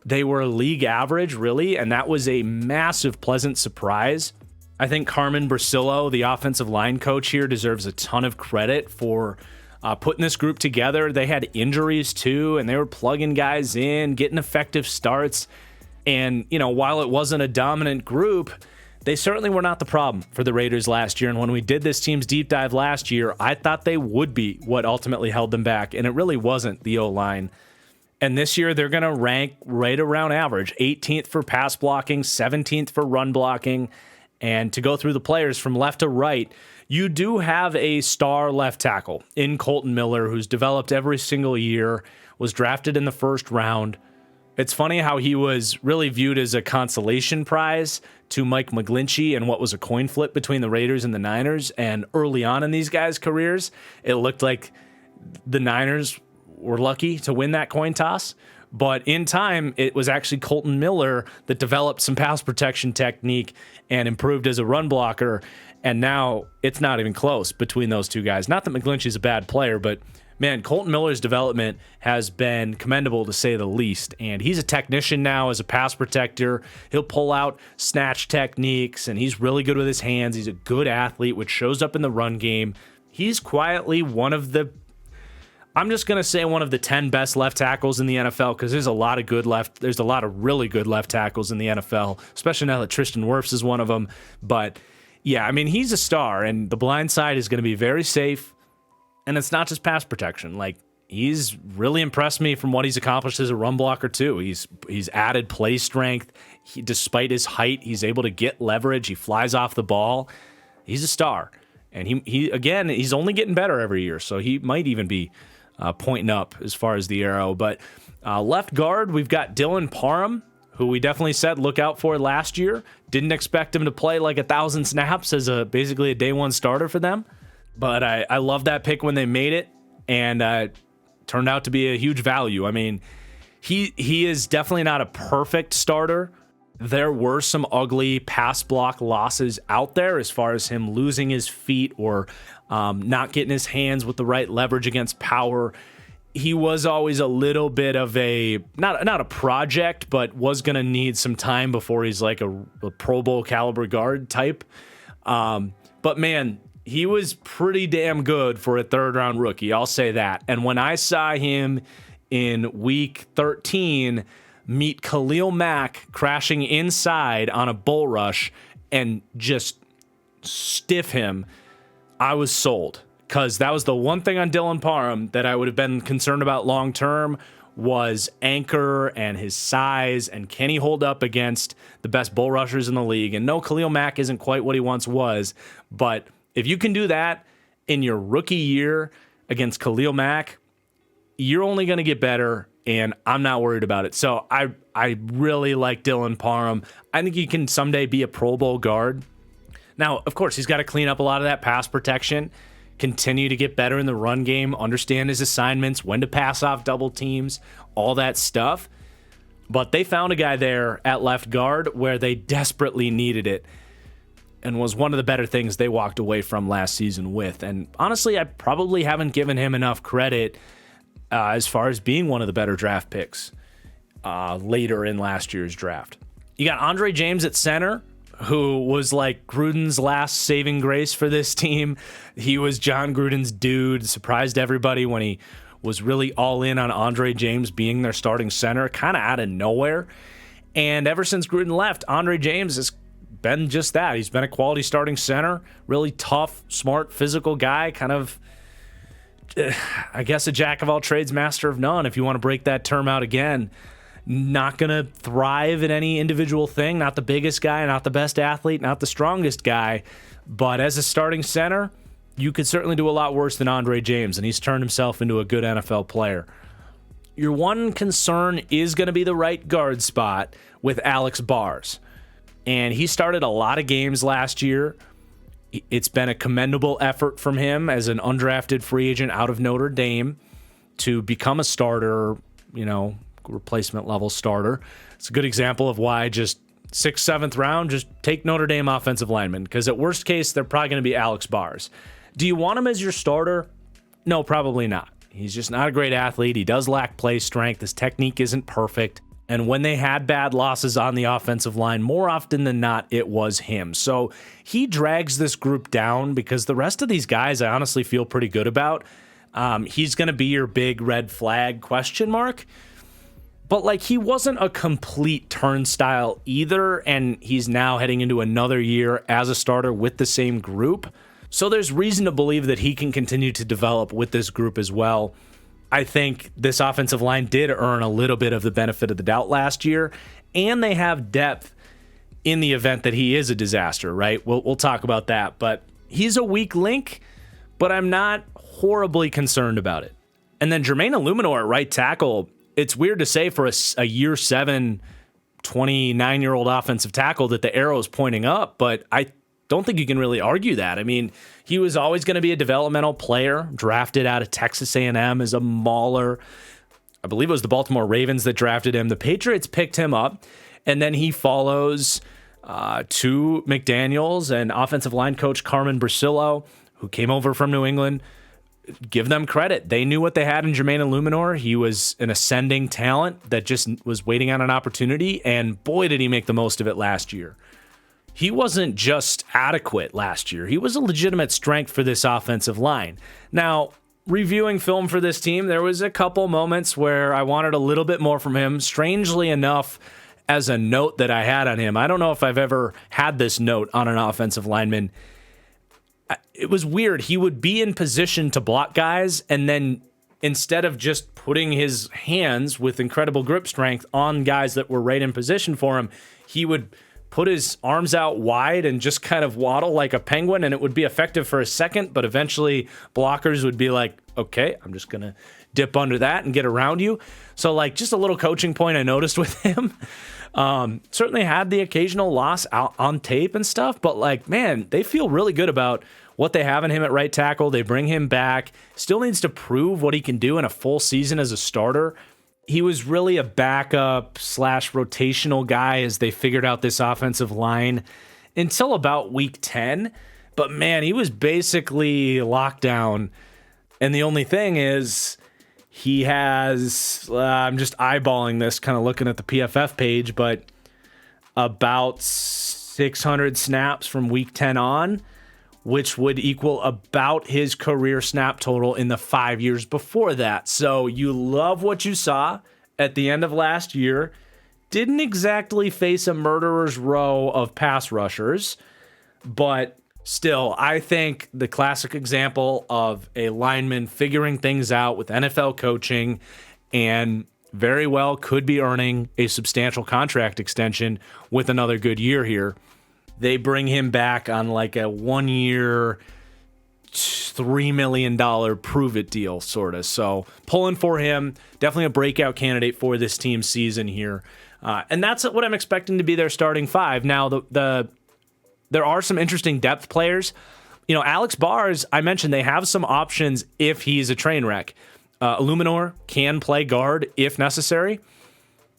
They were league average, really, and that was a massive, pleasant surprise. I think Carmen Brasillo, the offensive line coach here, deserves a ton of credit for putting this group together. They had injuries too, and they were plugging guys in, getting effective starts. And, while it wasn't a dominant group, they certainly were not the problem for the Raiders last year. And when we did this team's deep dive last year, I thought they would be what ultimately held them back. And it really wasn't the O-line. And this year, they're going to rank right around average. 18th for pass blocking, 17th for run blocking. And to go through the players from left to right, you do have a star left tackle in Colton Miller, who's developed every single year, was drafted in the 1st round. It's funny how he was really viewed as a consolation prize to Mike McGlinchey and what was a coin flip between the Raiders and the Niners. And early on in these guys' careers, it looked like the Niners were lucky to win that coin toss. But in time, it was actually Colton Miller that developed some pass protection technique and improved as a run blocker. And now it's not even close between those two guys. Not that McGlinchey's a bad player, but man, Colton Miller's development has been commendable to say the least. And he's a technician now as a pass protector. He'll pull out snatch techniques, and he's really good with his hands. He's a good athlete, which shows up in the run game. He's quietly one of the I'm just going to say one of the 10 best left tackles in the NFL, because there's a lot of really good left tackles in the NFL, especially now that Tristan Wirfs is one of them. But yeah, I mean, he's a star, and the blind side is going to be very safe. And it's not just pass protection. Like, he's really impressed me from what he's accomplished as a run blocker too. He's added play strength. Despite his height, he's able to get leverage. He flies off the ball. He's a star. And he's only getting better every year. So he might even be pointing up as far as the arrow. But left guard, we've got Dylan Parham, who we definitely said look out for last year. Didn't expect him to play like 1,000 snaps as basically a day one starter for them. But I love that pick when they made it, and turned out to be a huge value. I mean, he is definitely not a perfect starter. There were some ugly pass block losses out there as far as him losing his feet or not getting his hands with the right leverage against power. He was always a little bit of not a project, but was going to need some time before he's like a Pro Bowl caliber guard type. But man, he was pretty damn good for a third-round rookie, I'll say that. And when I saw him in Week 13 meet Khalil Mack crashing inside on a bull rush and just stiff him, I was sold. Because that was the one thing on Dylan Parham that I would have been concerned about long-term, was anchor and his size, and can he hold up against the best bull rushers in the league? And no, Khalil Mack isn't quite what he once was, but if you can do that in your rookie year against Khalil Mack, you're only going to get better, and I'm not worried about it. So I really like Dylan Parham. I think he can someday be a Pro Bowl guard. Now, of course, he's got to clean up a lot of that pass protection, continue to get better in the run game, understand his assignments, when to pass off double teams, all that stuff. But they found a guy there at left guard where they desperately needed it, and was one of the better things they walked away from last season with. And honestly, I probably haven't given him enough credit as far as being one of the better draft picks later in last year's draft. You got Andre James at center, who was like Gruden's last saving grace for this team. He was John Gruden's dude, surprised everybody when he was really all in on Andre James being their starting center, kind of out of nowhere. And ever since Gruden left, Andre James has been just that. He's been a quality starting center, really tough, smart, physical guy, kind of, I guess, a jack of all trades, master of none, if you want to break that term out again. Not going to thrive in any individual thing, not the biggest guy, not the best athlete, not the strongest guy, but as a starting center, you could certainly do a lot worse than Andre James, and he's turned himself into a good NFL player. Your one concern is going to be the right guard spot with Alex Bars. And he started a lot of games last year. It's been a commendable effort from him as an undrafted free agent out of Notre Dame to become a starter, replacement level starter. It's a good example of why just 6th, 7th round, just take Notre Dame offensive linemen, because at worst case, they're probably going to be Alex Bars. Do you want him as your starter? No, probably not. He's just not a great athlete. He does lack play strength. His technique isn't perfect. And when they had bad losses on the offensive line, more often than not, it was him. So he drags this group down, because the rest of these guys I honestly feel pretty good about. He's going to be your big red flag question mark. But he wasn't a complete turnstile either, and he's now heading into another year as a starter with the same group. So there's reason to believe that he can continue to develop with this group as well. I think this offensive line did earn a little bit of the benefit of the doubt last year, and they have depth in the event that he is a disaster, right? We'll talk about that, but he's a weak link, but I'm not horribly concerned about it. And then Jermaine Illuminor at right tackle, it's weird to say for a year 7, 29-year-old offensive tackle that the arrow is pointing up, but I don't think you can really argue that. I mean, he was always going to be a developmental player, drafted out of Texas A&M as a mauler. I believe it was the Baltimore Ravens that drafted him. The Patriots picked him up, and then he follows to McDaniels and offensive line coach Carmen Bracillo, who came over from New England. Give them credit. They knew what they had in Jermaine Illuminor. He was an ascending talent that just was waiting on an opportunity, and boy, did he make the most of it last year. He wasn't just adequate last year. He was a legitimate strength for this offensive line. Now, reviewing film for this team, there was a couple moments where I wanted a little bit more from him. Strangely enough, as a note that I had on him, I don't know if I've ever had this note on an offensive lineman. It was weird. He would be in position to block guys, and then instead of just putting his hands with incredible grip strength on guys that were right in position for him, he would put his arms out wide and just kind of waddle like a penguin, and it would be effective for a second, but eventually blockers would be like, okay, I'm just going to dip under that and get around you. So like just a little coaching point I noticed with him. Certainly had the occasional loss out on tape and stuff, but like, man, they feel really good about what they have in him at right tackle. They bring him back. Still needs to prove what he can do in a full season as a starter. He was really a backup / rotational guy as they figured out this offensive line until about week 10. But man, he was basically locked down. And the only thing is he has, I'm just eyeballing this, kind of looking at the PFF page, but about 600 snaps from week 10 on, which would equal about his career snap total in the 5 years before that. So you love what you saw at the end of last year. Didn't exactly face a murderer's row of pass rushers, but still, I think the classic example of a lineman figuring things out with NFL coaching and very well could be earning a substantial contract extension with another good year here. They bring him back on like a 1 year, $3 million prove it deal, sort of. So pulling for him, definitely a breakout candidate for this team's season here. And that's what I'm expecting to be their starting five. Now, there are some interesting depth players. You know, Alex Bars, I mentioned they have some options if he's a train wreck. Illuminor can play guard if necessary,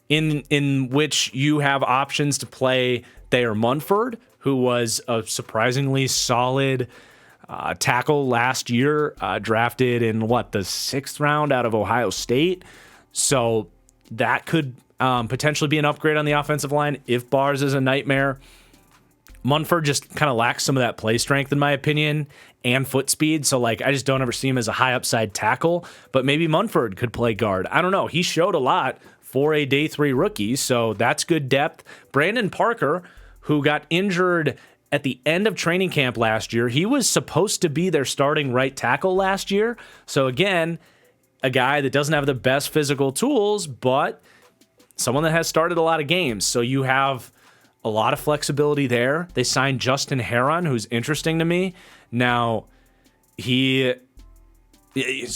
in which you have options to play Thayer Munford, who was a surprisingly solid tackle last year, drafted in, the 6th round out of Ohio State. So that could potentially be an upgrade on the offensive line if Bars is a nightmare. Munford just kind of lacks some of that play strength, in my opinion, and foot speed. So, I just don't ever see him as a high upside tackle. But maybe Munford could play guard. I don't know. He showed a lot for a day 3 rookie, so that's good depth. Brandon Parker, who got injured at the end of training camp last year, he was supposed to be their starting right tackle last year. So, again, a guy that doesn't have the best physical tools, but someone that has started a lot of games. So you have a lot of flexibility there. They signed Justin Herron, who's interesting to me. Now, so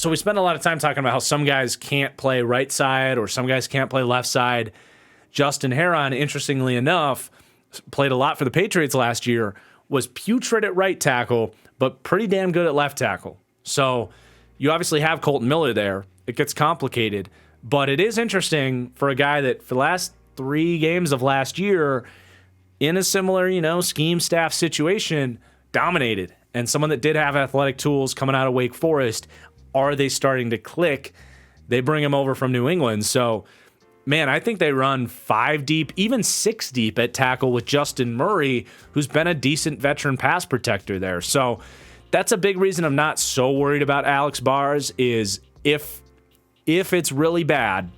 we spent a lot of time talking about how some guys can't play right side or some guys can't play left side. Justin Herron, interestingly enough, played a lot for the Patriots last year, was putrid at right tackle, but pretty damn good at left tackle. So you obviously have Colton Miller there. It gets complicated, but it is interesting for a guy that for the last 3 games of last year, in a similar, scheme staff situation, dominated. And someone that did have athletic tools coming out of Wake Forest, are they starting to click? They bring him over from New England. So, man, I think they run 5 deep, even 6 deep at tackle with Justin Murray, who's been a decent veteran pass protector there. So that's a big reason I'm not so worried about Alex Bars is if it's really bad,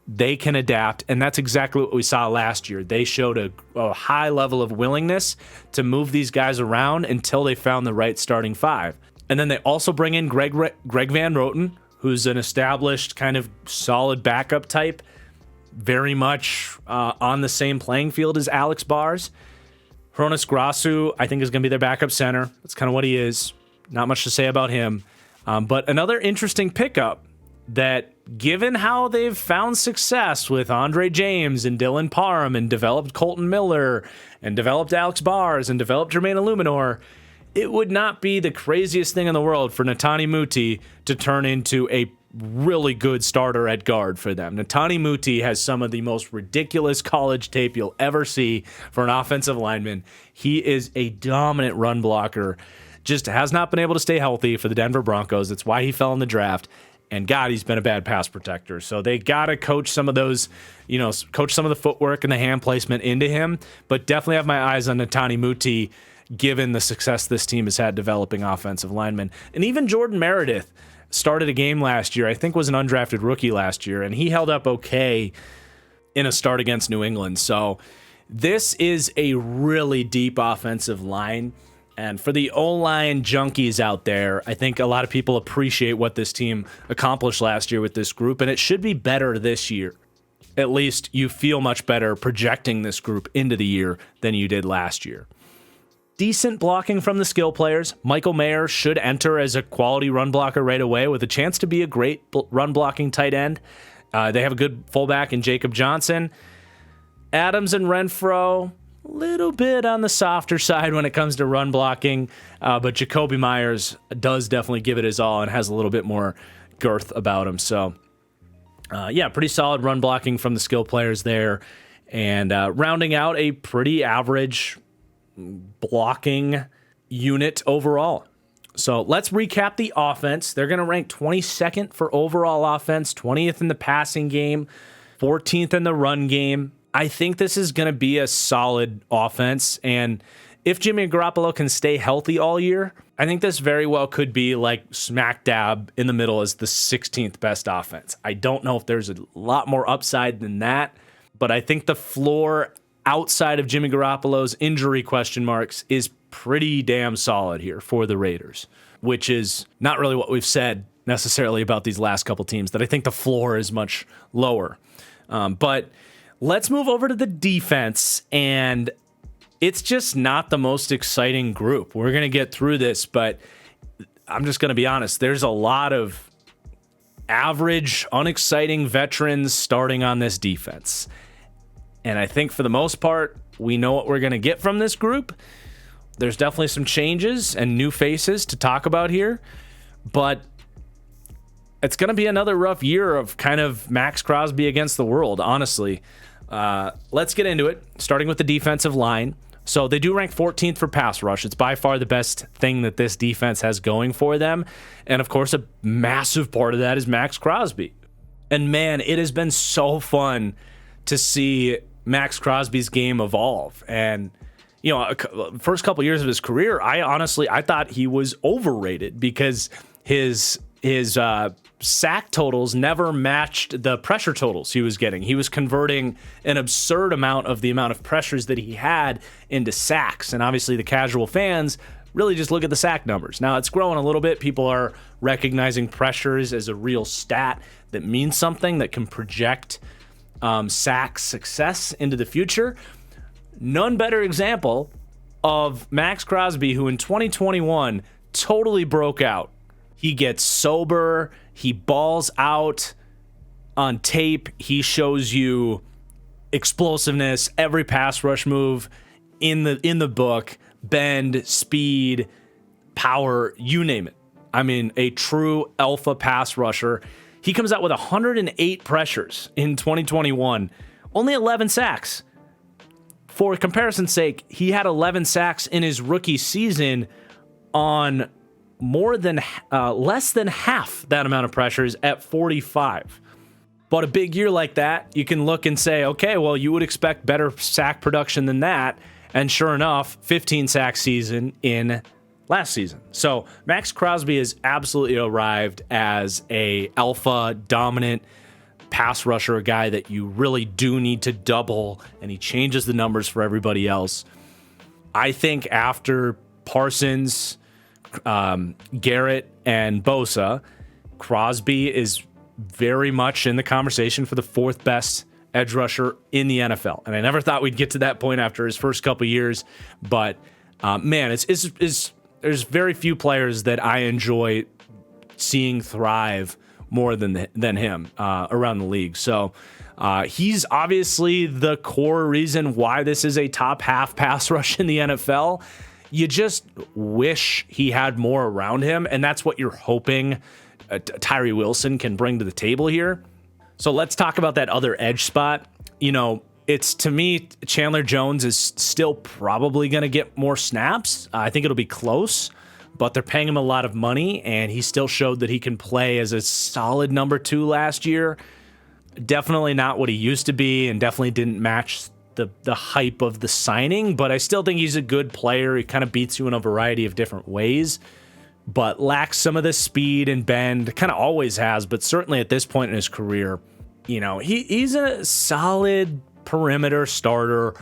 they can adapt, and that's exactly what we saw last year. They showed a high level of willingness to move these guys around until they found the right starting 5. And then they also bring in Greg Van Roten, who's an established kind of solid backup type, very much on the same playing field as Alex Bars. Hronis Grasu, I think, is going to be their backup center. That's kind of what he is. Not much to say about him. But another interesting pickup that, given how they've found success with Andre James and Dylan Parham and developed Colton Miller and developed Alex Bars and developed Jermaine Illuminor, it would not be the craziest thing in the world for Netani Muti to turn into a really good starter at guard for them. Netani Muti has some of the most ridiculous college tape you'll ever see for an offensive lineman. He is a dominant run blocker, just has not been able to stay healthy for the Denver Broncos. That's why he fell in the draft. And God, he's been a bad pass protector. So they got to coach some of those, coach some of the footwork and the hand placement into him. But definitely have my eyes on Netani Muti, given the success this team has had developing offensive linemen. And even Jordan Meredith, started a game last year, I think was an undrafted rookie last year, and he held up okay in a start against New England. So this is a really deep offensive line. And for the O-line junkies out there, I think a lot of people appreciate what this team accomplished last year with this group, and it should be better this year. At least you feel much better projecting this group into the year than you did last year. Decent blocking from the skill players. Michael Mayer should enter as a quality run blocker right away with a chance to be a great run blocking tight end. They have a good fullback in Jacob Johnson. Adams and Renfro, a little bit on the softer side when it comes to run blocking, but Jacoby Myers does definitely give it his all and has a little bit more girth about him. So, pretty solid run blocking from the skill players there, and rounding out a pretty average blocking unit overall. So let's recap the offense. They're going to rank 22nd for overall offense, 20th in the passing game, 14th in the run game. I think this is going to be a solid offense, and if Jimmy Garoppolo can stay healthy all year, I think this very well could be like smack dab in the middle as the 16th best offense. I don't know if there's a lot more upside than that, but I think the floor outside of Jimmy Garoppolo's injury question marks is pretty damn solid here for the Raiders, which is not really what we've said necessarily about these last couple teams, that I think the floor is much lower. But let's move over to the defense, and it's just not the most exciting group. We're going to get through this, but I'm just going to be honest. There's a lot of average, unexciting veterans starting on this defense. And I think for the most part, we know what we're going to get from this group. There's definitely some changes and new faces to talk about here, but it's going to be another rough year of kind of Max Crosby against the world, honestly. Let's get into it, starting with the defensive line. So they do rank 14th for pass rush. It's by far the best thing that this defense has going for them. And of course, a massive part of that is Max Crosby. And man, it has been so fun to see Max Crosby's game evolve. And, you know, first couple years of his career, I thought he was overrated because his sack totals never matched the pressure totals he was getting. He was converting an absurd amount of the amount of pressures that he had into sacks. And obviously the casual fans really just look at the sack numbers. Now it's growing a little bit. People are recognizing pressures as a real stat that means something, that can project sack success into the future. None better example of Max Crosby, who in 2021 totally broke out. He gets sober, he balls out on tape, he shows you explosiveness, every pass rush move in the book, bend, speed, power, you name it. I mean, a true alpha pass rusher. He comes out with 108 pressures in 2021, only 11 sacks. For comparison's sake, he had 11 sacks in his rookie season on less than half that amount of pressures at 45. But a big year like that, you can look and say, okay, well, you would expect better sack production than that. And sure enough, 15 sack season in last season. So Max Crosby has absolutely arrived as a alpha dominant pass rusher, a guy that you really do need to double, and he changes the numbers for everybody else. I think after Parsons, Garrett, and Bosa, Crosby is very much in the conversation for the fourth best edge rusher in the NFL. And I never thought we'd get to that point after his first couple years, but man, there's very few players that I enjoy seeing thrive more than him around the league. So he's obviously the core reason why this is a top half pass rush in the NFL. You just wish he had more around him, and that's what you're hoping Tyree Wilson can bring to the table here. So let's talk about that other edge spot. You know, it's, to me, Chandler Jones is still probably going to get more snaps. I think it'll be close, but they're paying him a lot of money, and he still showed that he can play as a solid number 2 last year. Definitely not what he used to be, and definitely didn't match the hype of the signing, but I still think he's a good player. He kind of beats you in a variety of different ways. but lacks some of the speed and bend. Kind of always has, but certainly at this point in his career, he's a solid perimeter starter.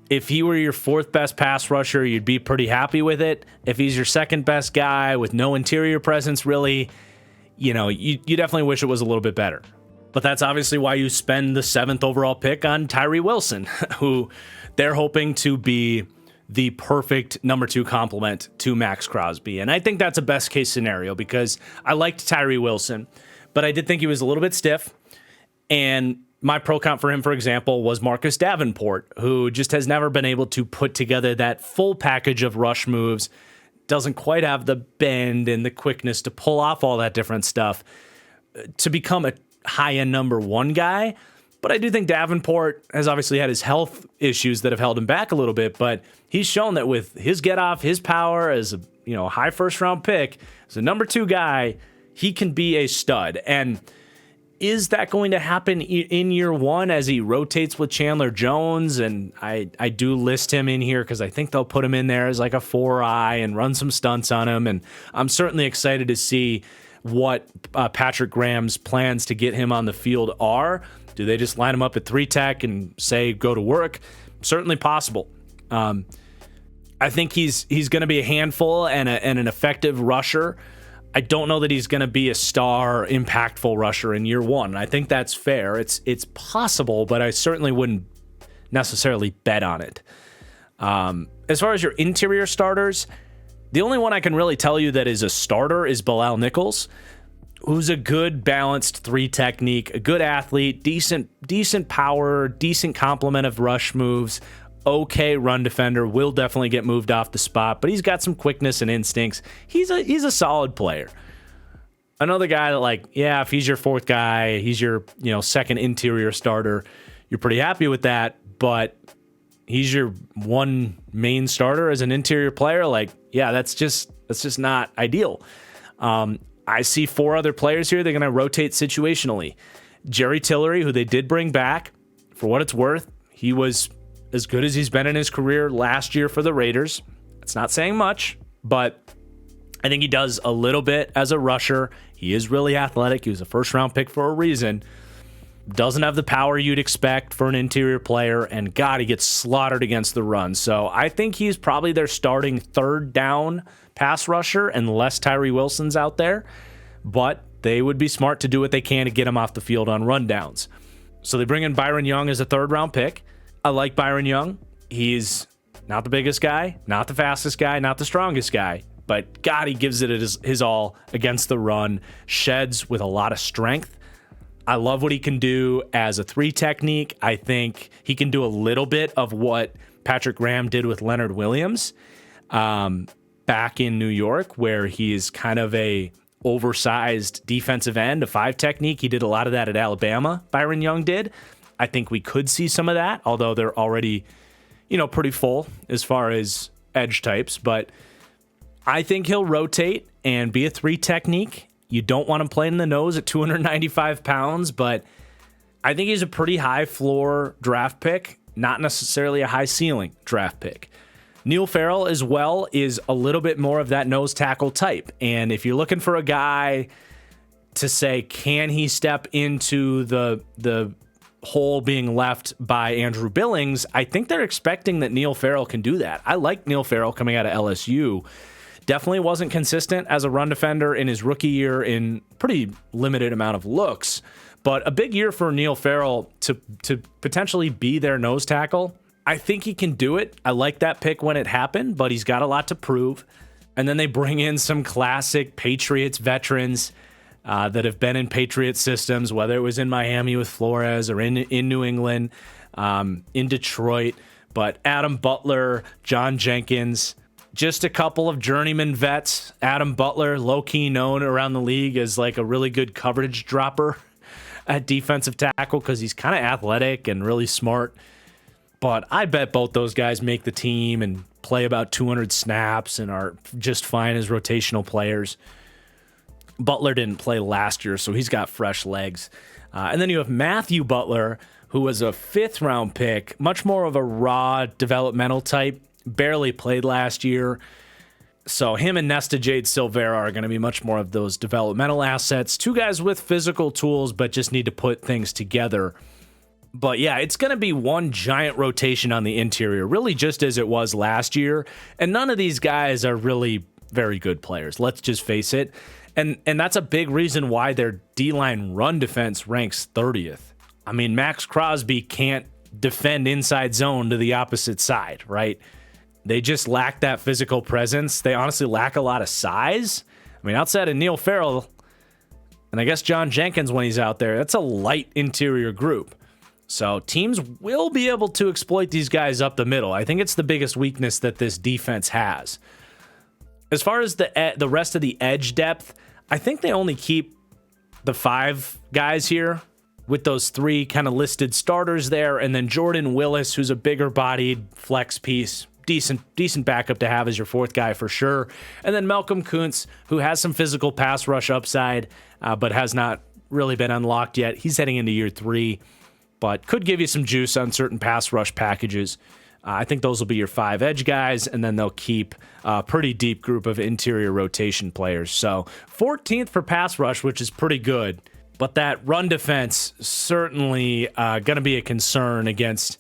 If he were your fourth best pass rusher, you'd be pretty happy with it. If he's your second best guy with no interior presence, really, you definitely wish it was a little bit better. But that's obviously why you spend the 7th overall pick on Tyree Wilson, who they're hoping to be the perfect number 2 complement to Max Crosby. And I think that's a best case scenario because I liked Tyree Wilson, but I did think he was a little bit stiff. And my pro comp for him, for example, was Marcus Davenport, who just has never been able to put together that full package of rush moves, doesn't quite have the bend and the quickness to pull off all that different stuff to become a high-end number 1 guy. But I do think Davenport has obviously had his health issues that have held him back a little bit, but he's shown that with his get-off, his power as a high first-round pick, as a number 2 guy, he can be a stud. And is that going to happen in year 1 as he rotates with Chandler Jones? And I do list him in here because I think they'll put him in there as like a 4-eye and run some stunts on him. And I'm certainly excited to see what Patrick Graham's plans to get him on the field are. Do they just line him up at 3-tech and say, go to work? Certainly possible. I think he's going to be a handful and an effective rusher. I don't know that he's going to be a star, impactful rusher in year 1. I think that's fair. It's possible, but I certainly wouldn't necessarily bet on it. As far as your interior starters, the only one I can really tell you that is a starter is Bilal Nichols, who's a good balanced 3 technique, a good athlete, decent power, decent complement of rush moves, okay run defender, will definitely get moved off the spot, but he's got some quickness and instincts. He's a solid player. Another guy that if he's your 4th guy, he's your second interior starter, you're pretty happy with that, but he's your 1 main starter as an interior player, that's just not ideal. I see 4 other players here. They're going to rotate situationally. Jerry Tillery, who they did bring back, for what it's worth, he was as good as he's been in his career last year for the Raiders. It's not saying much, but I think he does a little bit as a rusher. He is really athletic. He was a first-round pick for a reason. Doesn't have the power you'd expect for an interior player, and God, he gets slaughtered against the run. So I think he's probably their starting 3rd down pass rusher unless Tyree Wilson's out there, but they would be smart to do what they can to get him off the field on rundowns. So they bring in Byron Young as a 3rd-round pick. I like Byron Young. He's not the biggest guy, not the fastest guy, not the strongest guy, but God, he gives it his all against the run, sheds with a lot of strength. I love what he can do as a 3 technique. I think he can do a little bit of what Patrick Graham did with Leonard Williams back in New York, where he is kind of a oversized defensive end, a 5 technique. He did a lot of that at Alabama, Byron Young did. I think we could see some of that, although they're already, pretty full as far as edge types. But I think he'll rotate and be a 3 technique. You don't want him playing in the nose at 295 pounds, but I think he's a pretty high floor draft pick, not necessarily a high ceiling draft pick. Neil Farrell as well is a little bit more of that nose tackle type. And if you're looking for a guy to say, can he step into the hole being left by Andrew Billings, I think they're expecting that Neil Farrell can do that. I like Neil Farrell coming out of LSU. Definitely wasn't consistent as a run defender in his rookie year in pretty limited amount of looks, but a big year for Neil Farrell to potentially be their nose tackle. I think he can do it. I like that pick when it happened, but he's got a lot to prove. And then they bring in some classic Patriots veterans that have been in Patriots systems, whether it was in Miami with Flores or in New England, in Detroit. But Adam Butler, John Jenkins, just a couple of journeyman vets. Adam Butler, low-key known around the league as like a really good coverage dropper at defensive tackle because he's kind of athletic and really smart. But I bet both those guys make the team and play about 200 snaps and are just fine as rotational players. Butler didn't play last year, so he's got fresh legs. And then you have Matthew Butler, who was a 5th-round pick, much more of a raw developmental type, barely played last year. So him and Nesta Jade Silvera are going to be much more of those developmental assets. Two guys with physical tools, but just need to put things together. But yeah, it's going to be one giant rotation on the interior, really just as it was last year. And none of these guys are really very good players. Let's just face it. And that's a big reason why their D-line run defense ranks 30th. I mean, Max Crosby can't defend inside zone to the opposite side, right? They just lack that physical presence. They honestly lack a lot of size. I mean, outside of Neil Farrell, and I guess John Jenkins when he's out there, that's a light interior group. So teams will be able to exploit these guys up the middle. I think it's the biggest weakness that this defense has. As far as the rest of the edge depth, I think they only keep the 5 guys here with those 3 kind of listed starters there, and then Jordan Willis, who's a bigger bodied flex piece. Decent backup to have as your 4th guy for sure. And then Malcolm Kuntz, who has some physical pass rush upside, but has not really been unlocked yet. He's heading into year 3, but could give you some juice on certain pass rush packages. I think those will be your 5 edge guys, and then they'll keep a pretty deep group of interior rotation players. So 14th for pass rush, which is pretty good, but that run defense certainly going to be a concern against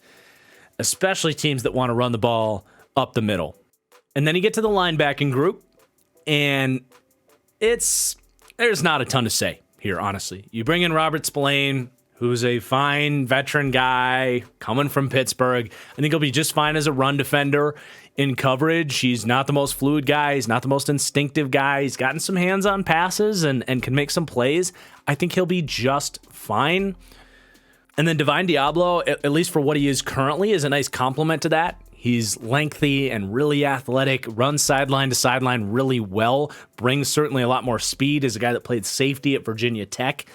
especially teams that want to run the ball up the middle. And then you get to the linebacking group, and there's not a ton to say here, honestly. You bring in Robert Spillane, who's a fine veteran guy coming from Pittsburgh. I think he'll be just fine as a run defender in coverage. He's not the most fluid guy. He's not the most instinctive guy. He's gotten some hands-on passes and can make some plays. I think he'll be just fine. And then Divine Diablo, at least for what he is currently, is a nice complement to that. He's lengthy and really athletic, runs sideline to sideline really well, brings certainly a lot more speed as a guy that played safety at Virginia Tech.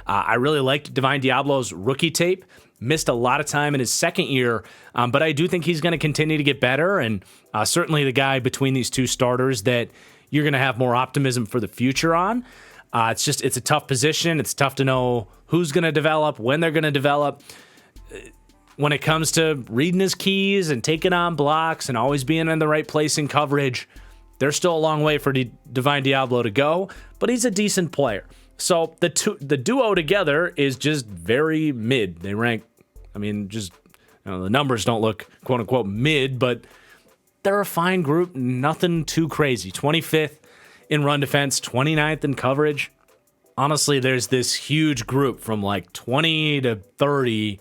I really liked Divine Diablo's rookie tape. Missed a lot of time in his second year, but I do think he's going to continue to get better, and certainly the guy between these 2 starters that you're going to have more optimism for the future on. It's a tough position. It's tough to know who's going to develop, when they're going to develop. When it comes to reading his keys and taking on blocks and always being in the right place in coverage, there's still a long way for Divine Diablo to go, but he's a decent player. So the duo together is just very mid. They rank, the numbers don't look quote unquote mid, but they're a fine group. Nothing too crazy. 25th in run defense, 29th in coverage. Honestly, there's this huge group from like 20 to 30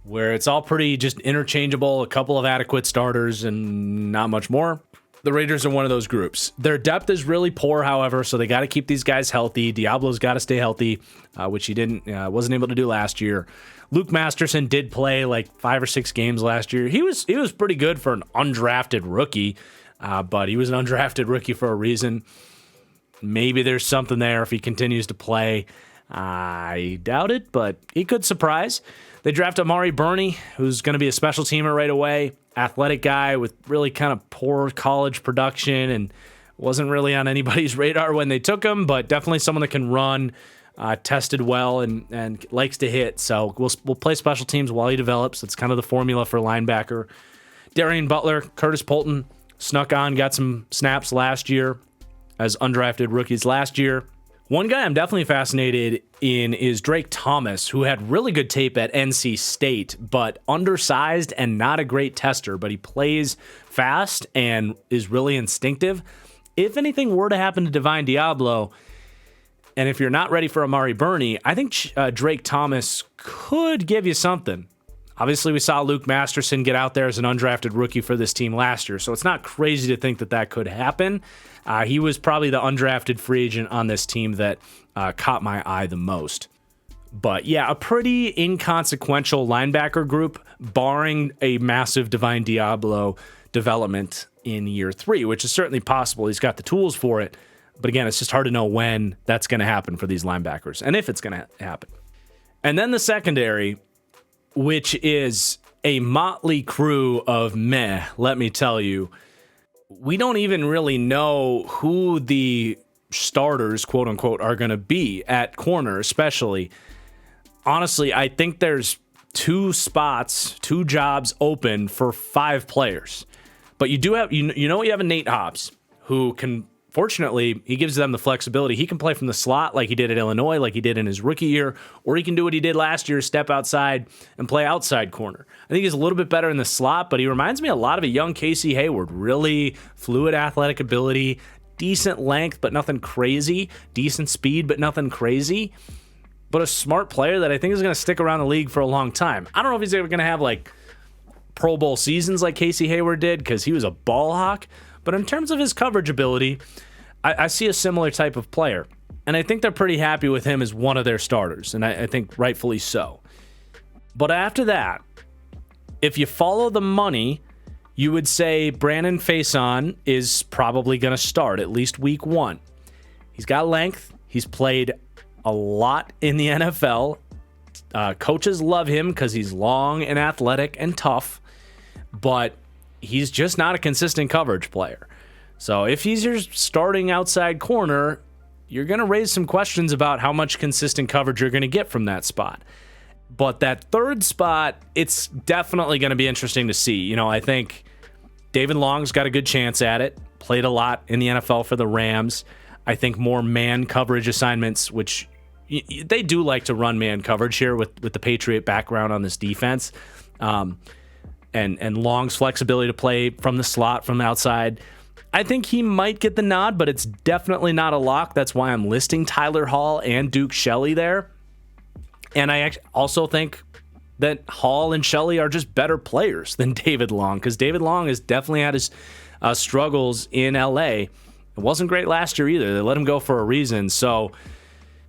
where it's all pretty just interchangeable, a couple of adequate starters and not much more. The Raiders are one of those groups. Their depth is really poor, however, so they got to keep these guys healthy. Diablo's got to stay healthy, which he wasn't able to do last year. Luke Masterson did play like 5 or 6 games last year. He was pretty good for an undrafted rookie, but he was an undrafted rookie for a reason. Maybe there's something there if he continues to play. I doubt it, but he could surprise. They draft Amari Burney, who's going to be a special teamer right away. Athletic guy with really kind of poor college production and wasn't really on anybody's radar when they took him, but definitely someone that can run, tested well, and likes to hit. So we'll play special teams while he develops. That's kind of the formula for linebacker. Darian Butler, Curtis Polton snuck on, got some snaps last year as undrafted rookies last year. One guy I'm definitely fascinated in is Drake Thomas, who had really good tape at NC State, but undersized and not a great tester, but he plays fast and is really instinctive. If anything were to happen to Divine Diablo, and if you're not ready for Amari Burney, I think Drake Thomas could give you something. Obviously, we saw Luke Masterson get out there as an undrafted rookie for this team last year, so it's not crazy to think that could happen. He was probably the undrafted free agent on this team that caught my eye the most. But yeah, a pretty inconsequential linebacker group, barring a massive Divine Diablo development in year 3, which is certainly possible. He's got the tools for it. But again, it's just hard to know when that's going to happen for these linebackers and if it's going to happen. And then the secondary, which is a motley crew of meh, let me tell you. We don't even really know who the starters, quote unquote, are going to be at corner, especially. Honestly, I think there's 2 jobs open for 5 players. But you do have, you have a Nate Hobbs, who can, fortunately, he gives them the flexibility. He can play from the slot like he did at Illinois, like he did in his rookie year, or he can do what he did last year, step outside and play outside corner. I think he's a little bit better in the slot, but he reminds me a lot of a young Casey Hayward. Really fluid athletic ability, decent length, but nothing crazy, decent speed, but nothing crazy, but a smart player that I think is going to stick around the league for a long time. I don't know if he's ever going to have like Pro Bowl seasons like Casey Hayward did, because he was a ball hawk. But in terms of his coverage ability, I see a similar type of player. And I think they're pretty happy with him as one of their starters. And I think rightfully so. But after that, if you follow the money, you would say Brandon Faison is probably going to start at least week 1. He's got length. He's played a lot in the NFL. Coaches love him because he's long and athletic and tough. But he's just not a consistent coverage player. So if he's your starting outside corner, you're going to raise some questions about how much consistent coverage you're going to get from that spot. But that third spot, it's definitely going to be interesting to see. You know, I think David Long's got a good chance at it. Played a lot in the NFL for the Rams. I think more man coverage assignments, which they do like to run man coverage here with the Patriot background on this defense. And Long's flexibility to play from the slot, from the outside. I think he might get the nod, but it's definitely not a lock. That's why I'm listing Tyler Hall and Duke Shelley there. And I also think that Hall and Shelley are just better players than David Long, because David Long has definitely had his struggles in LA. It wasn't great last year either. They let him go for a reason. So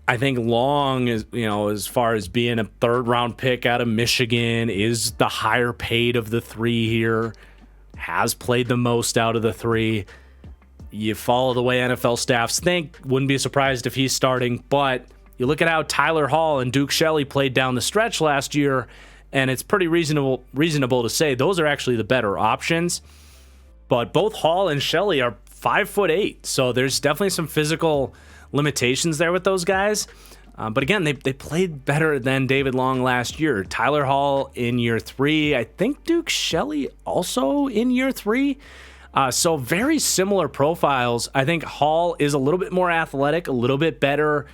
I think Long is, you know, as far as being a 3rd round pick out of Michigan, is the higher paid of the 3 here, has played the most out of the 3. You follow the way NFL staffs think, wouldn't be surprised if he's starting, but you look at how Tyler Hall and Duke Shelley played down the stretch last year, and it's pretty reasonable to say those are actually the better options. But both Hall and Shelley are 5'8", so there's definitely some physical limitations there with those guys. But again, they played better than David Long last year. Tyler Hall in year 3. I think Duke Shelley also in year 3. So very similar profiles. I think Hall is a little bit more athletic, a little bit better,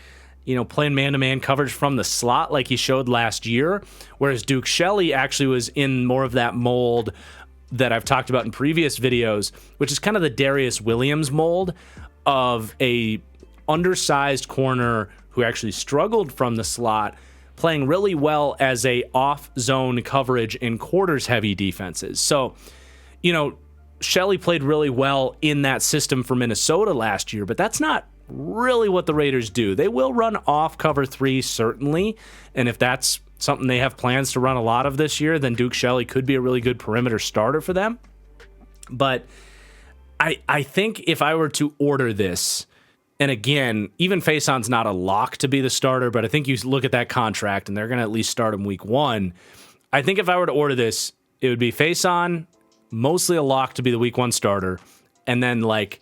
you know, playing man-to-man coverage from the slot like he showed last year, whereas Duke Shelley actually was in more of that mold that I've talked about in previous videos, which is kind of the Darius Williams mold of a undersized corner who actually struggled from the slot, playing really well as a off-zone coverage in quarters-heavy defenses. So, you know, Shelley played really well in that system for Minnesota last year, but that's not really what the Raiders do. They will run off cover 3, certainly, and if that's something they have plans to run a lot of this year, then Duke Shelley could be a really good perimeter starter for them. But I think if I were to order this, and again, even Faison's not a lock to be the starter, but I think you look at that contract, and they're going to at least start him week 1. I think if I were to order this, it would be Faison, mostly a lock to be the week 1 starter, and then like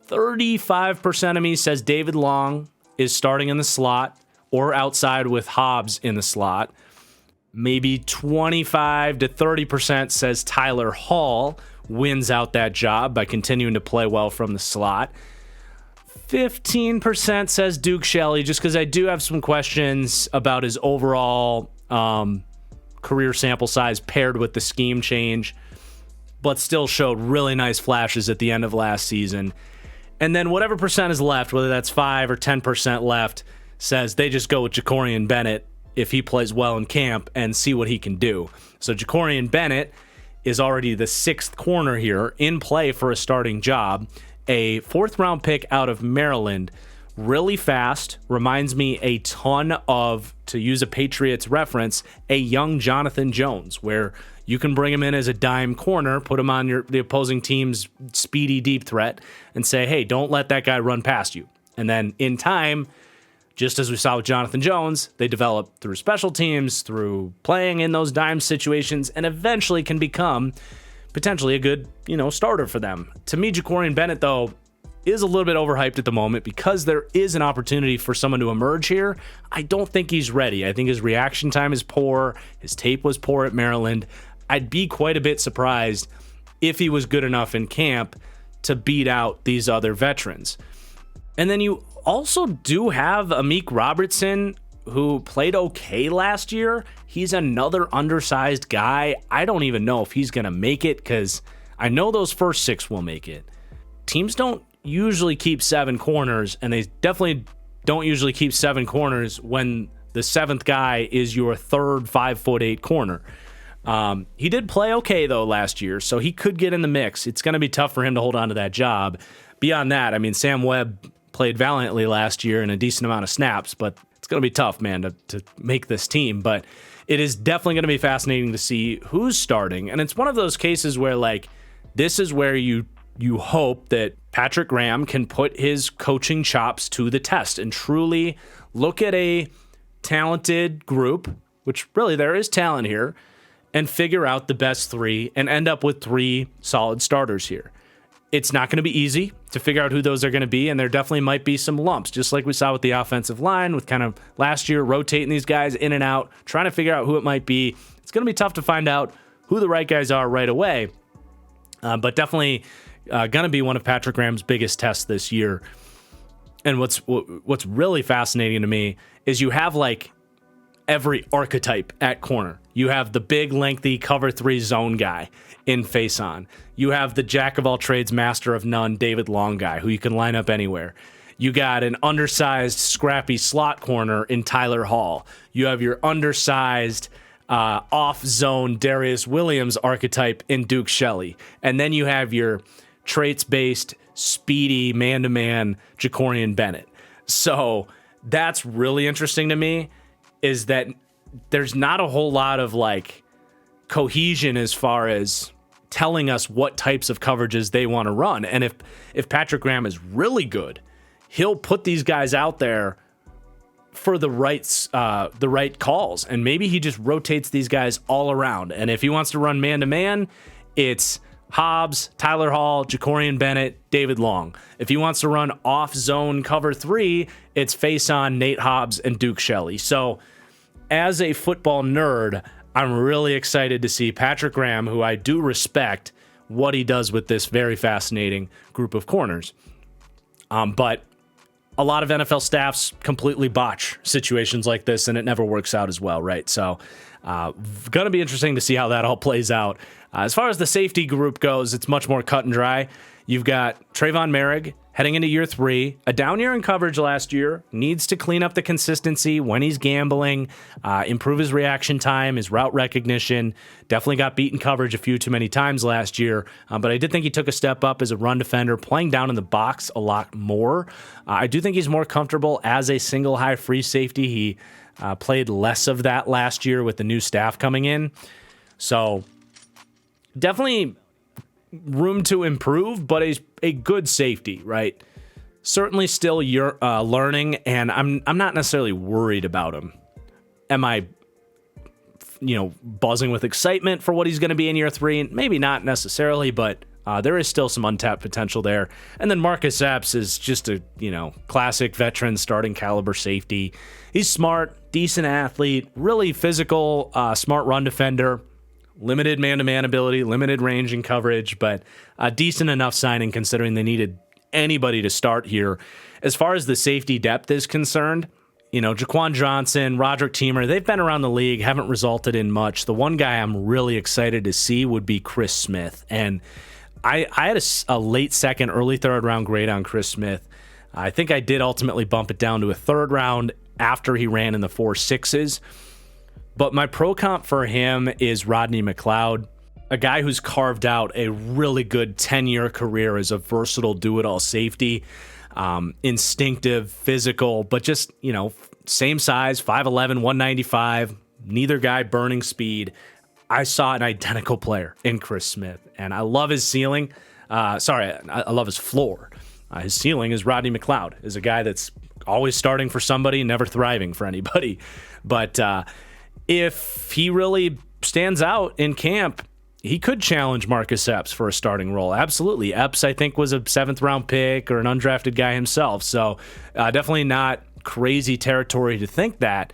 35% of me says David Long is starting in the slot or outside with Hobbs in the slot. Maybe 25 to 30% says Tyler Hall wins out that job by continuing to play well from the slot. 15% says Duke Shelley, just because I do have some questions about his overall career sample size paired with the scheme change, but still showed really nice flashes at the end of last season. And then whatever percent is left, whether that's 5 or 10% left, says they just go with Jacorian Bennett if he plays well in camp and see what he can do. So Jacorian Bennett is already the 6th corner here in play for a starting job. A 4th round pick out of Maryland, really fast, reminds me a ton of, to use a Patriots reference, a young Jonathan Jones, where you can bring him in as a dime corner, put him on the opposing team's speedy deep threat, and say, hey, don't let that guy run past you. And then in time, just as we saw with Jonathan Jones, they develop through special teams, through playing in those dime situations, and eventually can become potentially a good, starter for them. To me, Jacorian Bennett, though, is a little bit overhyped at the moment because there is an opportunity for someone to emerge here. I don't think he's ready. I think his reaction time is poor. His tape was poor at Maryland. I'd be quite a bit surprised if he was good enough in camp to beat out these other veterans. And then you also do have Amik Robertson, who played okay last year. He's another undersized guy. I don't even know if he's going to make it, because I know those first 6 will make it. Teams don't usually keep 7 corners, and they definitely don't usually keep 7 corners when the 7th guy is your third 5'8" corner. He did play okay, though, last year, so he could get in the mix. It's going to be tough for him to hold on to that job. Beyond that, I mean, Sam Webb played valiantly last year in a decent amount of snaps, but it's going to be tough, man, to make this team. But it is definitely going to be fascinating to see who's starting. And it's one of those cases where, like, this is where you hope that Patrick Graham can put his coaching chops to the test and truly look at a talented group, which really there is talent here, and figure out the best 3 and end up with 3 solid starters here. It's not going to be easy to figure out who those are going to be, and there definitely might be some lumps, just like we saw with the offensive line, with kind of last year rotating these guys in and out, trying to figure out who it might be. It's going to be tough to find out who the right guys are right away, but definitely going to be one of Patrick Graham's biggest tests this year. And what's really fascinating to me is you have, like, every archetype at corner. You have the big, lengthy cover 3 zone guy in face on. You have the jack of all trades, master of none, David Long guy, who you can line up anywhere. You got an undersized, scrappy slot corner in Tyler Hall. You have your undersized, off-zone Darius Williams archetype in Duke Shelley. And then you have your traits-based, speedy, man-to-man Jacorian Bennett. So that's really interesting to me, is that there's not a whole lot of, like, cohesion as far as telling us what types of coverages they want to run. And if Patrick Graham is really good, he'll put these guys out there for the right calls. And maybe he just rotates these guys all around. And if he wants to run man-to-man, it's Hobbs, Tyler Hall, Jacorian Bennett, David Long. If he wants to run off-zone cover 3, it's face-on Nate Hobbs and Duke Shelley. So as a football nerd, I'm really excited to see Patrick Graham, who I do respect, what he does with this very fascinating group of corners. But a lot of NFL staffs completely botch situations like this, and it never works out as well, right? So going to be interesting to see how that all plays out. As far as the safety group goes, it's much more cut and dry. You've got Trayvon Merrick heading into year 3, a down year in coverage last year, needs to clean up the consistency when he's gambling, improve his reaction time, his route recognition. Definitely got beaten coverage a few too many times last year, but I did think he took a step up as a run defender, playing down in the box a lot more. I do think he's more comfortable as a single high free safety. He played less of that last year with the new staff coming in. So definitely room to improve, but a good safety, right? Certainly still learning, and I'm not necessarily worried about him. Am I, buzzing with excitement for what he's going to be in year 3? Maybe not necessarily, but there is still some untapped potential there. And then Marcus Epps is just a, classic veteran starting caliber safety. He's smart, decent athlete, really physical, smart run defender. Limited man-to-man ability, limited range and coverage, but a decent enough signing considering they needed anybody to start here. As far as the safety depth is concerned, Jaquan Johnson, Roderick Teamer, they've been around the league, haven't resulted in much. The one guy I'm really excited to see would be Chris Smith. And I had a late second, early third round grade on Chris Smith. I think I did ultimately bump it down to a third round after he ran in the 4.6s. But my pro comp for him is Rodney McLeod, a guy who's carved out a really good 10-year career as a versatile do-it-all safety, instinctive, physical, but just, same size, 5'11", 195, neither guy burning speed. I saw an identical player in Chris Smith, and I love his ceiling. I love his floor. His ceiling is Rodney McLeod, is a guy that's always starting for somebody, never thriving for anybody. But if he really stands out in camp, he could challenge Marcus Epps for a starting role. Absolutely. Epps, I think, was a 7th-round pick or an undrafted guy himself. So definitely not crazy territory to think that.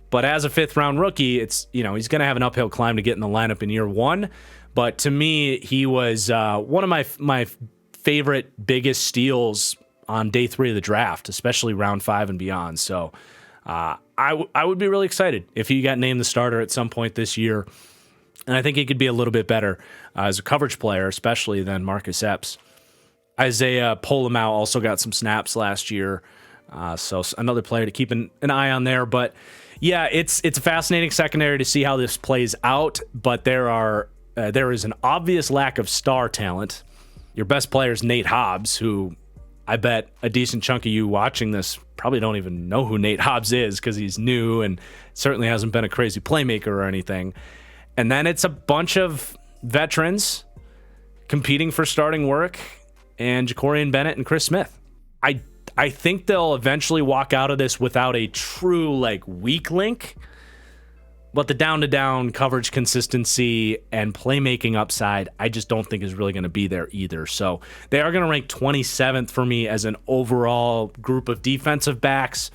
But as a 5th-round rookie, it's he's going to have an uphill climb to get in the lineup in year 1. But to me, he was one of my favorite biggest steals on day 3 of the draft, especially round 5 and beyond. So I would be really excited if he got named the starter at some point this year. And I think he could be a little bit better as a coverage player, especially than Marcus Epps. Isaiah Polamau also got some snaps last year. So another player to keep an eye on there. But yeah, it's a fascinating secondary to see how this plays out. But there is an obvious lack of star talent. Your best player is Nate Hobbs, who I bet a decent chunk of you watching this probably don't even know who Nate Hobbs is because he's new and certainly hasn't been a crazy playmaker or anything. And then it's a bunch of veterans competing for starting work and Jacorian Bennett and Chris Smith. I think they'll eventually walk out of this without a true weak link, but the down-to-down coverage consistency and playmaking upside, I just don't think is really going to be there either. So they are going to rank 27th for me as an overall group of defensive backs,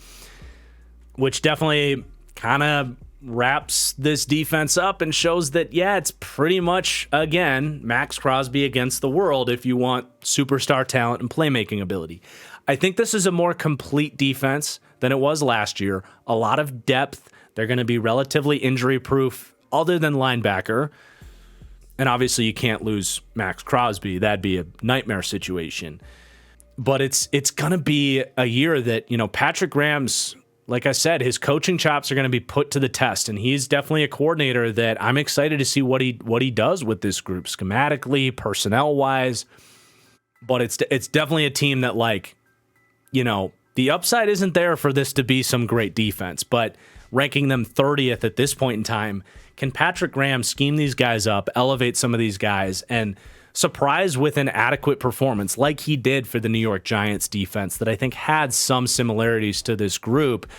which definitely kind of wraps this defense up and shows that, yeah, it's pretty much, again, Max Crosby against the world if you want superstar talent and playmaking ability. I think this is a more complete defense than it was last year. A lot of depth. They're going to be relatively injury-proof other than linebacker. And obviously you can't lose Max Crosby. That'd be a nightmare situation. But it's going to be a year that, Patrick Graham's, like I said, his coaching chops are going to be put to the test, and he's definitely a coordinator that I'm excited to see what he does with this group, schematically, personnel-wise. But it's definitely a team that, the upside isn't there for this to be some great defense, but ranking them 30th at this point in time, can Patrick Graham scheme these guys up, elevate some of these guys, and surprise with an adequate performance like he did for the New York Giants defense that I think had some similarities to this group,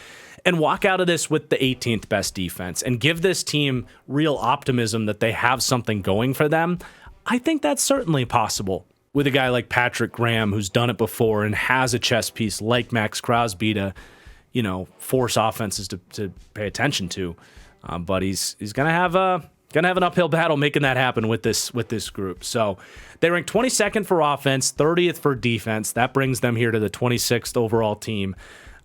and walk out of this with the 18th best defense and give this team real optimism that they have something going for them? I think that's certainly possible with a guy like Patrick Graham who's done it before and has a chess piece like Max Crosby to, force offenses to pay attention to. But he's gonna have an uphill battle making that happen with this group. So they rank 22nd for offense, 30th for defense. That brings them here to the 26th overall team.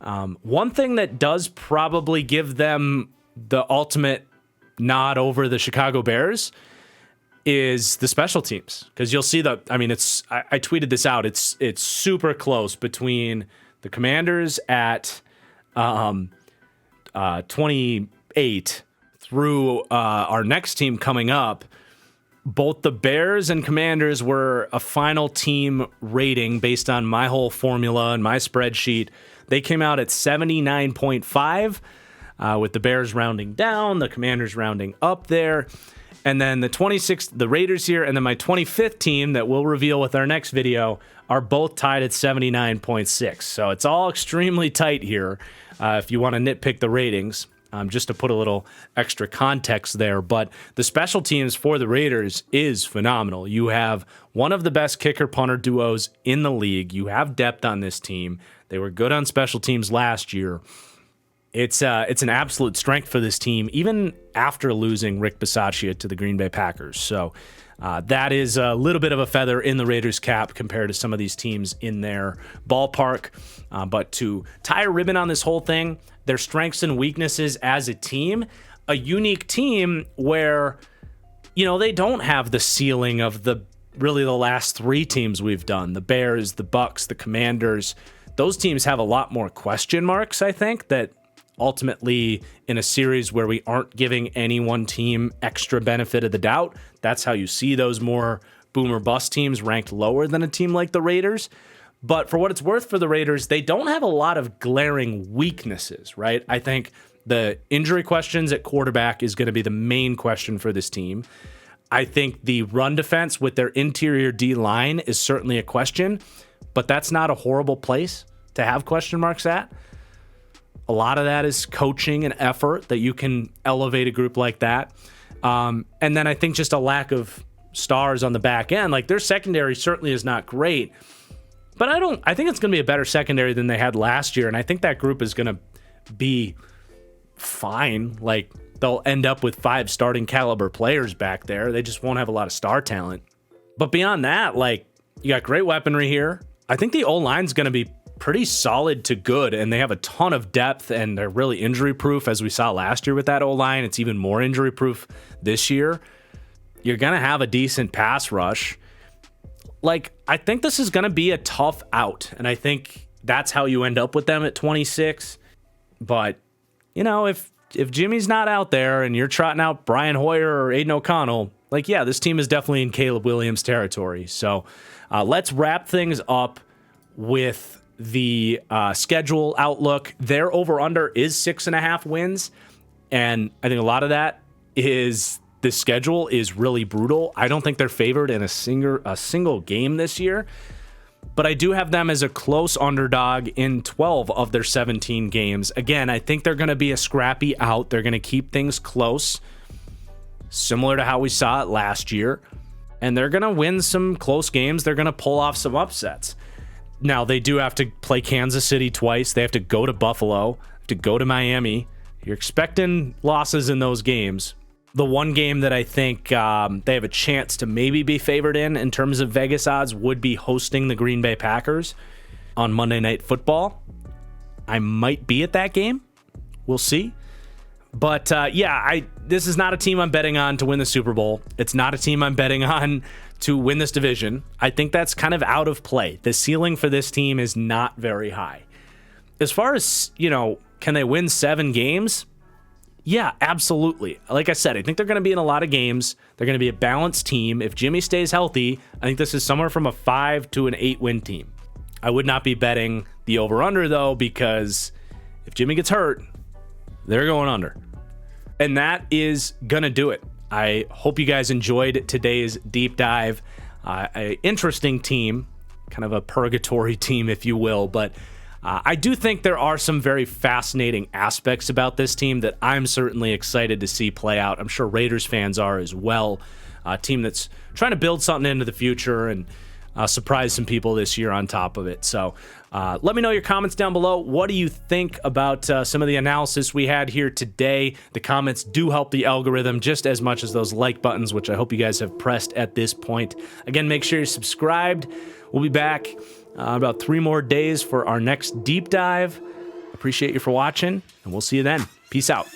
One thing that does probably give them the ultimate nod over the Chicago Bears is the special teams, because you'll see I tweeted this out. It's super close between the Commanders at 28 through our next team coming up. Both the Bears and Commanders were a final team rating based on my whole formula and my spreadsheet. They came out at 79.5, with the Bears rounding down, the Commanders rounding up there. And then the 26th, the Raiders here, and then my 25th team that we'll reveal with our next video are both tied at 79.6. So it's all extremely tight here if you want to nitpick the ratings, just to put a little extra context there. But the special teams for the Raiders is phenomenal. You have one of the best kicker-punter duos in the league. You have depth on this team. They were good on special teams last year. It's an absolute strength for this team, even after losing Rick Bisaccia to the Green Bay Packers. So that is a little bit of a feather in the Raiders' cap compared to some of these teams in their ballpark. But to tie a ribbon on this whole thing, their strengths and weaknesses as a team, a unique team where, they don't have the ceiling of the last 3 teams we've done, the Bears, the Bucks, the Commanders. Those teams have a lot more question marks, I think, that ultimately in a series where we aren't giving any one team extra benefit of the doubt, that's how you see those more boom or bust teams ranked lower than a team like the Raiders. But for what it's worth for the Raiders, they don't have a lot of glaring weaknesses, right? I think the injury questions at quarterback is going to be the main question for this team. I think the run defense with their interior D-line is certainly a question, but that's not a horrible place to have question marks at. A lot of that is coaching and effort that you can elevate a group like that. And then I think just a lack of stars on the back end. Their secondary certainly is not great, but I think it's going to be a better secondary than they had last year. And I think that group is going to be fine. They'll end up with 5 starting caliber players back there. They just won't have a lot of star talent. But beyond that, You got great weaponry here. I think the O-line's going to be pretty solid to good, and they have a ton of depth, and they're really injury-proof, as we saw last year with that O-line. It's even more injury-proof this year. You're going to have a decent pass rush. Like, I think this is going to be a tough out, and I think that's how you end up with them at 26. But, you know, if Jimmy's not out there and you're trotting out Brian Hoyer or Aiden O'Connell, like, yeah, this team is definitely in Caleb Williams territory. So let's wrap things up with the schedule outlook. Their over-under is 6.5 wins, and I think a lot of that is the schedule is really brutal. I don't think they're favored in a single game this year, but I do have them as a close underdog in 12 of their 17 games. Again, I think they're going to be a scrappy out. They're going to keep things close, similar to how we saw it last year, and they're going to win some close games. They're going to pull off some upsets. Now, they do have to play Kansas City twice. They have to go to Buffalo, to go to Miami. You're expecting losses in those games. The one game that I think they have a chance to maybe be favored in terms of Vegas odds would be hosting the Green Bay Packers on Monday Night Football. I might be at that game. We'll see. But this is not a team I'm betting on to win the Super Bowl. It's not a team I'm betting on to win this division. I think that's kind of out of play. The ceiling for this team is not very high. As far as, can they win 7 games? Yeah, absolutely. Like I said, I think they're going to be in a lot of games. They're going to be a balanced team. If Jimmy stays healthy, I think this is somewhere from a 5 to an 8 win team. I would not be betting the over-under, though, because if Jimmy gets hurt, they're going under. And that is going to do it. I hope you guys enjoyed today's deep dive. An interesting team, kind of a purgatory team, if you will. But I do think there are some very fascinating aspects about this team that I'm certainly excited to see play out. I'm sure Raiders fans are as well. A team that's trying to build something into the future and surprise some people this year on top of it. So let me know your comments down below. What do you think about some of the analysis we had here today? The comments do help the algorithm just as much as those like buttons, which I hope you guys have pressed at this point. Again, make sure you're subscribed. We'll be back about 3 more days for our next deep dive. Appreciate you for watching, and we'll see you then. Peace out.